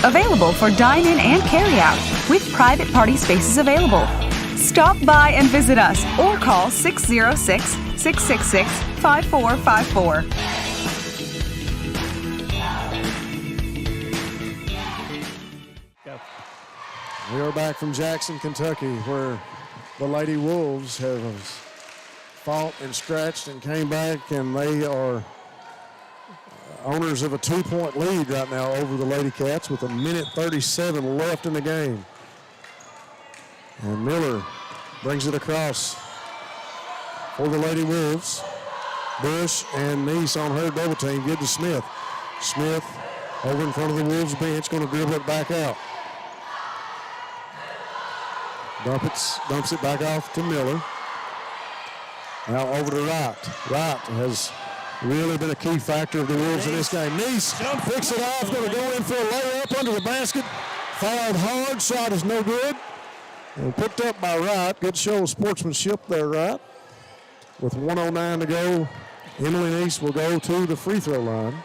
S3: Available for dine-in and carry-out, with private party spaces available. Stop by and visit us or call 606-666-5454.
S1: We are back from Jackson, Kentucky, where the Lady Wolves have fought and scratched and came back, and they are owners of a 2-point lead right now over the Ladycats with 1:37 left in the game. And Miller brings it across for the Lady Wolves. Bush and Neese on her double team. Good to Smith. Smith over in front of the Wolves bench, going to dribble it back out. Dumps it back off to Miller. Now over to Wright. Wright has really been a key factor of the Wolves in this game. Neese picks it off, going to go in for a layup under the basket. Fouled hard, shot is no good. And picked up by Wright. Good show of sportsmanship there, Wright. With 1:09 to go, Emily Neese will go to the free throw line.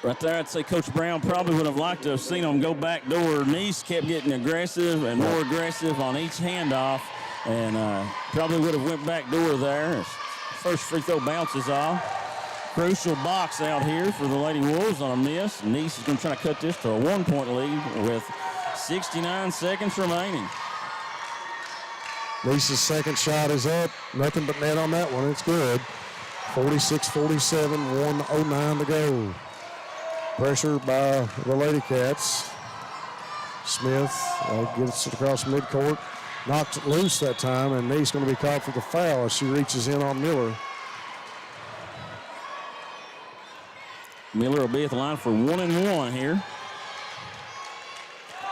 S2: Right there, I'd say Coach Brown probably would have liked to have seen them go back door. Neese kept getting aggressive and more aggressive on each handoff, and probably would have went back door there. First free throw bounces off. Crucial box out here for the Lady Wolves on a miss. Neese is going to try to cut this to a 1-point lead with 69 seconds remaining.
S1: Neese's second shot is up. Nothing but net on that one. It's good. 46-47, 1:09 to go. Pressure by the Ladycats. Smith gets it across midcourt. Knocked it loose that time, and Neese going to be called for the foul as she reaches in on Miller.
S2: Miller will be at the line for 1-1 here.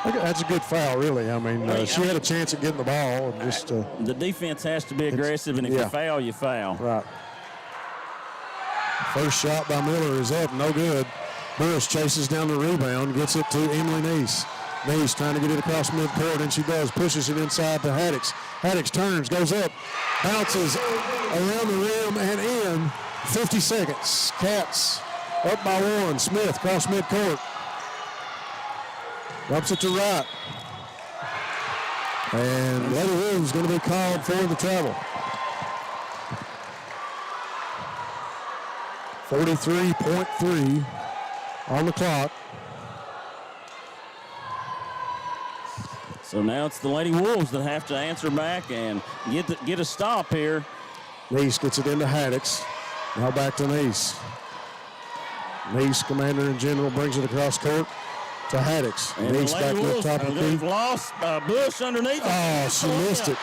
S1: That's a good foul, really. I mean, she had a chance at getting the ball. And just
S2: the defense has to be aggressive, and if you foul, you foul.
S1: Right. First shot by Miller is up, no good. Bush chases down the rebound, gets it to Emily Neese. Neese trying to get it across midcourt, and she does. Pushes it inside to Haddix. Haddix turns, goes up, bounces around the rim and in. 50 seconds. Cats up by 1. Smith cross midcourt. Dumps it to Wright. And Lady Wolves going to be called for the travel. 43.3 on the clock.
S2: So now it's the Lady Wolves that have to answer back and get a stop here.
S1: Neese gets it into Haddix. Now back to Neese. Neese, commander in general, brings it across court to Haddix.
S2: And
S1: Neese back to the top of the key.
S2: Lost Bush underneath.
S1: Oh, she missed it.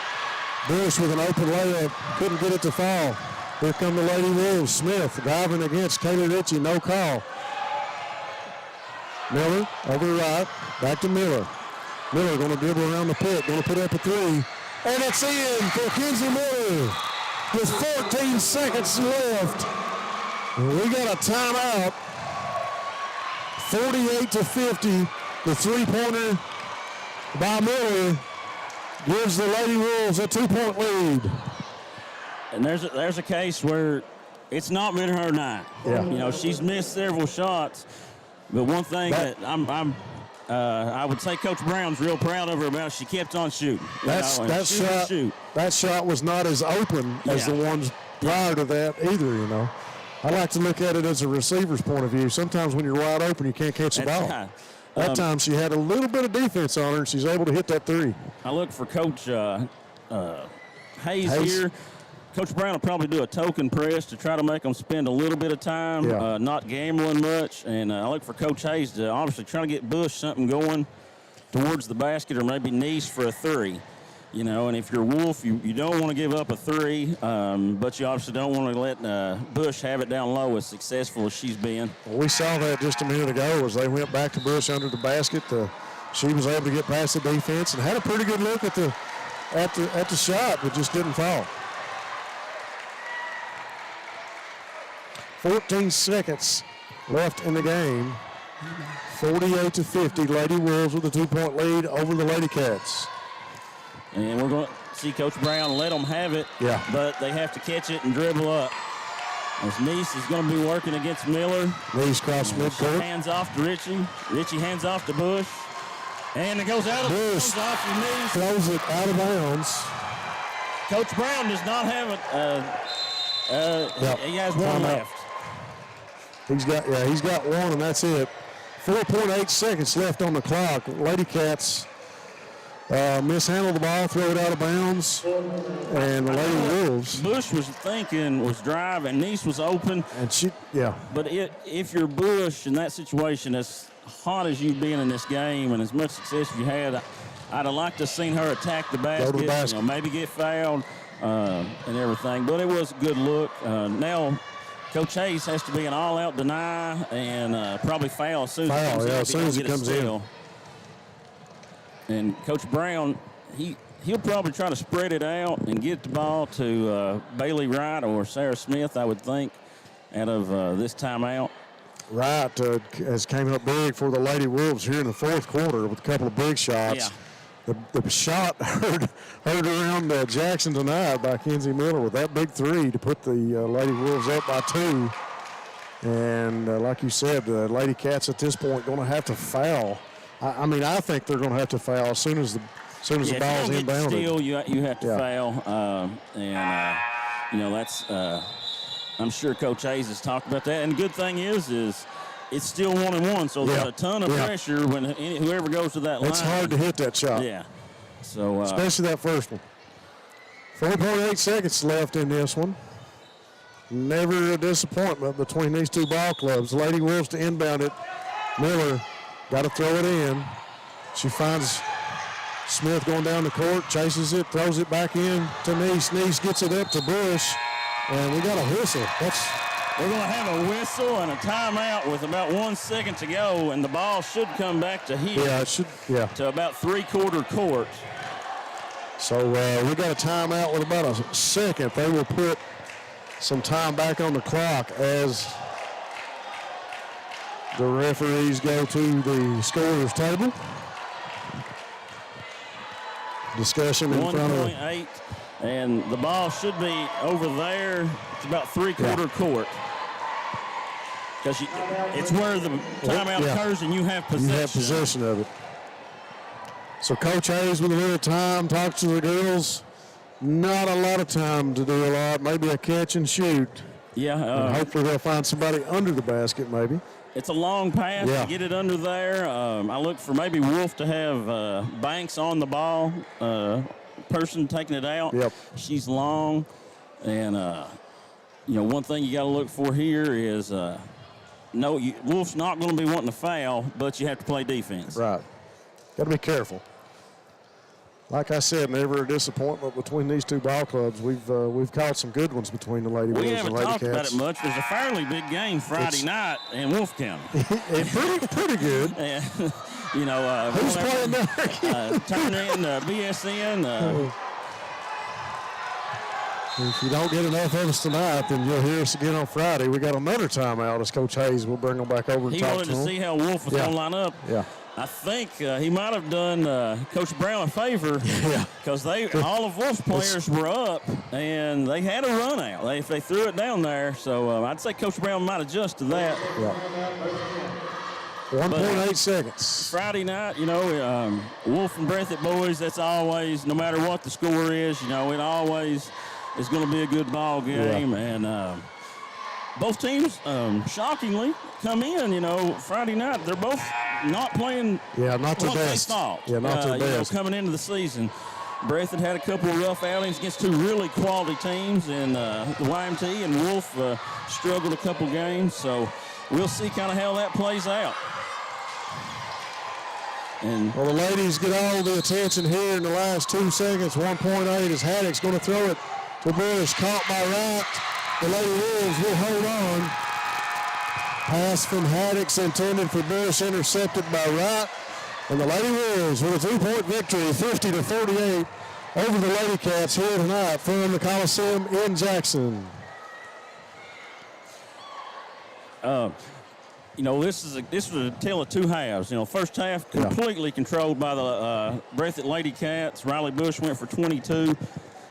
S1: Bush with an open layup. Couldn't get it to fall. Here come the Lady Wolves. Smith driving against Kaylee Ritchie. No call. Miller over to right. Back to Miller. Miller going to dribble around the pit. Going to put up a three. And it's in for Kenzie Miller with 14 seconds left. And we got a timeout. 48-50. The three-pointer by Miller gives the Lady Wolves a 2-point lead.
S2: And there's a case where it's not been her night.
S1: Yeah.
S2: You know, she's missed several shots, but one thing that I would say Coach Brown's real proud of her about, she kept on shooting.
S1: That shot was not as open as the ones prior to that either, you know. I like to look at it as a receiver's point of view. Sometimes when you're wide open, you can't catch the ball.
S2: Right.
S1: That time she had a little bit of defense on her, and she's able to hit that three.
S2: I look for Coach Hayes here. Coach Brown will probably do a token press to try to make them spend a little bit of time, not gambling much. And I look for Coach Hayes to obviously try to get Bush something going towards the basket, or maybe Neese for a three. You know, and if you're Wolfe, you don't want to give up a three, but you obviously don't want to let Bush have it down low as successful as she's been.
S1: Well, we saw that just a minute ago as they went back to Bush under the basket. She was able to get past the defense and had a pretty good look at the shot, but just didn't fall. 14 seconds left in the game. 48-50. Lady Wolves with a 2-point lead over the Ladycats.
S2: And we're going to see Coach Brown let them have it, but they have to catch it and dribble up. As Nice is going to be working against Miller.
S1: Nice cross midcourt.
S2: Hands off to Richie. Richie hands off to Bush. And it goes out of
S1: Bush
S2: goes off his knees.
S1: throws it out of bounds.
S2: Coach Brown does not have it. He has one left.
S1: He's got one, and that's it. 4.8 seconds left on the clock. Ladycats mishandled the ball, throw it out of bounds, and the Lady Wolves.
S2: Bush was driving. Nice was open.
S1: And
S2: But if you're Bush in that situation, as hot as you've been in this game and as much success you had, I'd have liked to have seen her attack the basket. Maybe get fouled and everything. But it was a good look. Now Coach Hayes has to be an all-out deny and probably foul as soon as he comes in. And Coach Brown, he'll probably try to spread it out and get the ball to Bailey Wright or Sarah Smith, I would think, out of this timeout.
S1: Wright has came up big for the Lady Wolves here in the fourth quarter with a couple of big shots.
S2: Yeah.
S1: The shot heard around Jackson tonight by Kenzie Miller with that big three to put the Lady Wolves up by 2. And like you said, the Lady Cats at this point going to have to foul. I think they're going to have to foul as soon as the ball's inbounded.
S2: Still, you have to foul, that's. I'm sure Coach Hayes has talked about that. And the good thing is it's still 1-1, so there's a ton of pressure when whoever goes to that line.
S1: It's hard to hit that shot.
S2: Yeah. So
S1: especially that first one. 4.8 seconds left in this one. Never a disappointment between these two ball clubs. Lady Wolves to inbound it. Miller got to throw it in. She finds Smith going down the court, chases it, throws it back in to Nice. Nice gets it up to Bush, and we got a whistle.
S2: We're going to have a whistle and a timeout with about 1 second to go, and the ball should come back to here.
S1: Yeah, it should. Yeah.
S2: To about three-quarter court.
S1: So we got a timeout with about a second. They will put some time back on the clock as the referees go to the scorer's table. Discussion in front of
S2: 1.8, and the ball should be over there. It's about three-quarter court. Because it's where the timeout occurs and you have possession.
S1: You have possession of it. So Coach Hayes with a little time, talks to the girls. Not a lot of time to do a lot. Maybe a catch and shoot.
S2: Yeah.
S1: And hopefully they'll find somebody under the basket maybe.
S2: It's a long pass to get it under there. I look for maybe Wolfe to have Banks on the ball, person taking it out.
S1: Yep.
S2: She's long. And, one thing you got to look for here is Wolfe's not going to be wanting to foul, but you have to play defense.
S1: Right. Got to be careful. Like I said, never a disappointment between these two ball clubs. We've caught some good ones between the Lady Wolves and Lady Cats.
S2: We haven't talked about it much. There's a fairly big game Friday night in Wolfe County.
S1: pretty good.
S2: And,
S1: who's playing there?
S2: Turn in BSN.
S1: If you don't get enough of us tonight, then you'll hear us again on Friday. We got another timeout as Coach Hayes will bring them back over and
S2: he
S1: talk
S2: wanted
S1: to
S2: to
S1: them.
S2: see how Wolfe was going to line up.
S1: Yeah.
S2: I think he might have done Coach Brown a favor because all of Wolfe's players were up and they had a run out. If they threw it down there, so I'd say Coach Brown might adjust to that.
S1: Yeah. 1.8 seconds.
S2: Friday night, Wolfe and Breathitt boys. That's always, no matter what the score is, it always is going to be a good ball game. And both teams, shockingly, come in. Friday night they're both not playing.
S1: Yeah, not their best.
S2: Thought,
S1: yeah, not their best.
S2: Coming into the season, Breathitt had a couple of rough outings against two really quality teams, and the YMT and Wolfe struggled a couple games. So we'll see kind of how that plays out. And
S1: the ladies get all the attention here in the last 2 seconds. 1.8 as Haddock's going to throw it to Bush. Caught by Wright. The Lady Wolves will hold on. Pass from Haddock's intended for Bush, intercepted by Wright. And the Lady Wolves with a 3-point victory, 50-48 over the Ladycats here tonight from the Coliseum in Jackson.
S2: This was a tale of two halves. First half completely controlled by the Breathitt Ladycats. Riley Bush went for 22.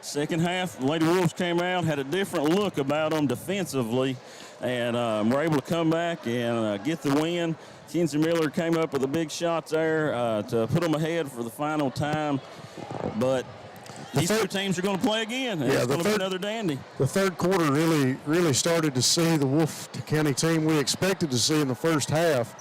S2: Second half, the Lady Wolves came out, had a different look about them defensively, and were able to come back and get the win. Kenzie Miller came up with the big shots there to put them ahead for the final time. But these two teams are going to play again. And it's going to be another dandy.
S1: The third quarter really started to see the Wolfe County team we expected to see in the first half.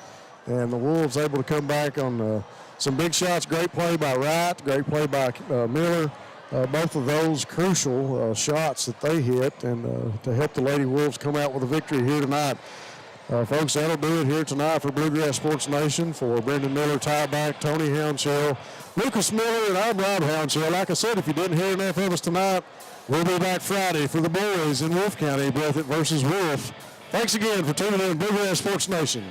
S1: And the Wolves able to come back on some big shots. Great play by Wright, great play by Miller. Both of those crucial shots that they hit and to help the Lady Wolves come out with a victory here tonight. Folks, that'll do it here tonight for Bluegrass Sports Nation. For Brendan Miller, Ty Back, Tony Hounshell, Lucas Miller, and I'm Rob Hounshell. Like I said, if you didn't hear enough of us tonight, we'll be back Friday for the boys in Wolfe County, Breathitt versus Wolfe. Thanks again for tuning in to Bluegrass Sports Nation.